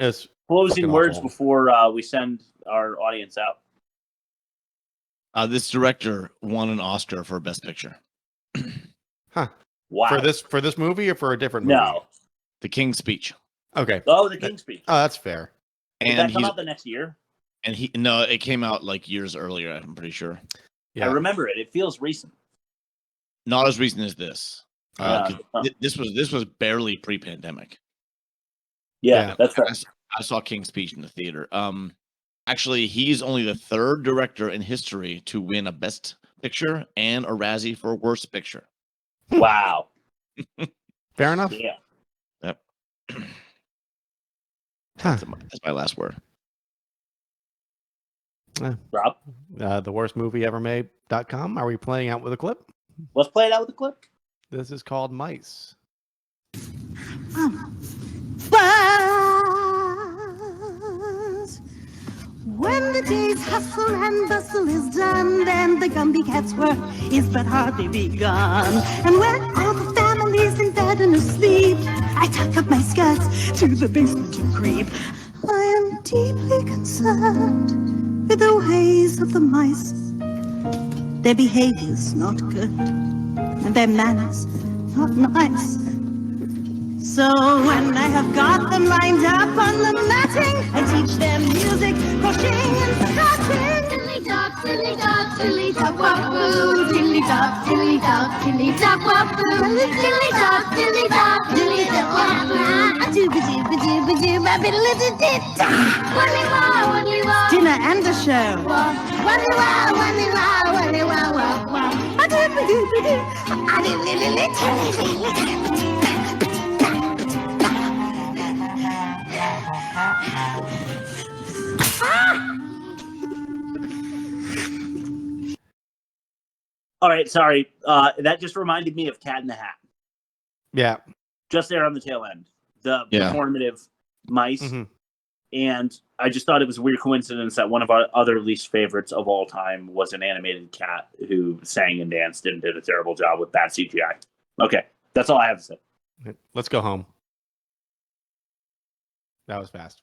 closing words before we send our audience out? This director won an Oscar for Best Picture. Huh. Wow. For this movie or for a different movie? No. The King's Speech. Okay. Oh, The King's Speech. Oh, that's fair. Did that come out the next year? And it came out like years earlier, I'm pretty sure. Yeah. I remember it. It feels recent. Not as recent as this. This was barely pre-pandemic. Yeah, that's right. I saw King's Speech in the theater. Actually, he's only the third director in history to win a Best Picture and a Razzie for Worst Picture. Wow. Fair enough. Yeah. Yep. That's my last word. Rob? The worst movie ever made.com. Are we playing out with a clip? Let's play it out with a clip. This is called Mice. When the day's hustle and bustle is done, then the Gumby Cat's work is but hardly begun. And when all the family's in bed and asleep, I tuck up my skirts to the basement to creep. I am deeply concerned with the ways of the mice. Their behavior's not good. and their manners not nice. So when I have got them lined up on the matting, I teach them music, crocheting and scratching. Tilly dog, tilly dog, tilly dog, wahoo. Tilly dog, tilly dog, tilly dog, wahoo. Tilly dog, tilly dog, tilly dog, wahoo. A dooba dooba dooba dooba biddle did. Wally wah, wally wah. Dinner and a show. Wally wah, wally wah, wally wah, wah, wah. A dooba dooba doo. A dilly dilly tilly dilly. All right, sorry. That just reminded me of Cat in the Hat. Yeah. Just there on the tail end. The performative mice. Mm-hmm. And I just thought it was a weird coincidence that one of our other least favorites of all time was an animated cat who sang and danced and did a terrible job with bad CGI. Okay, that's all I have to say. Let's go home. That was fast.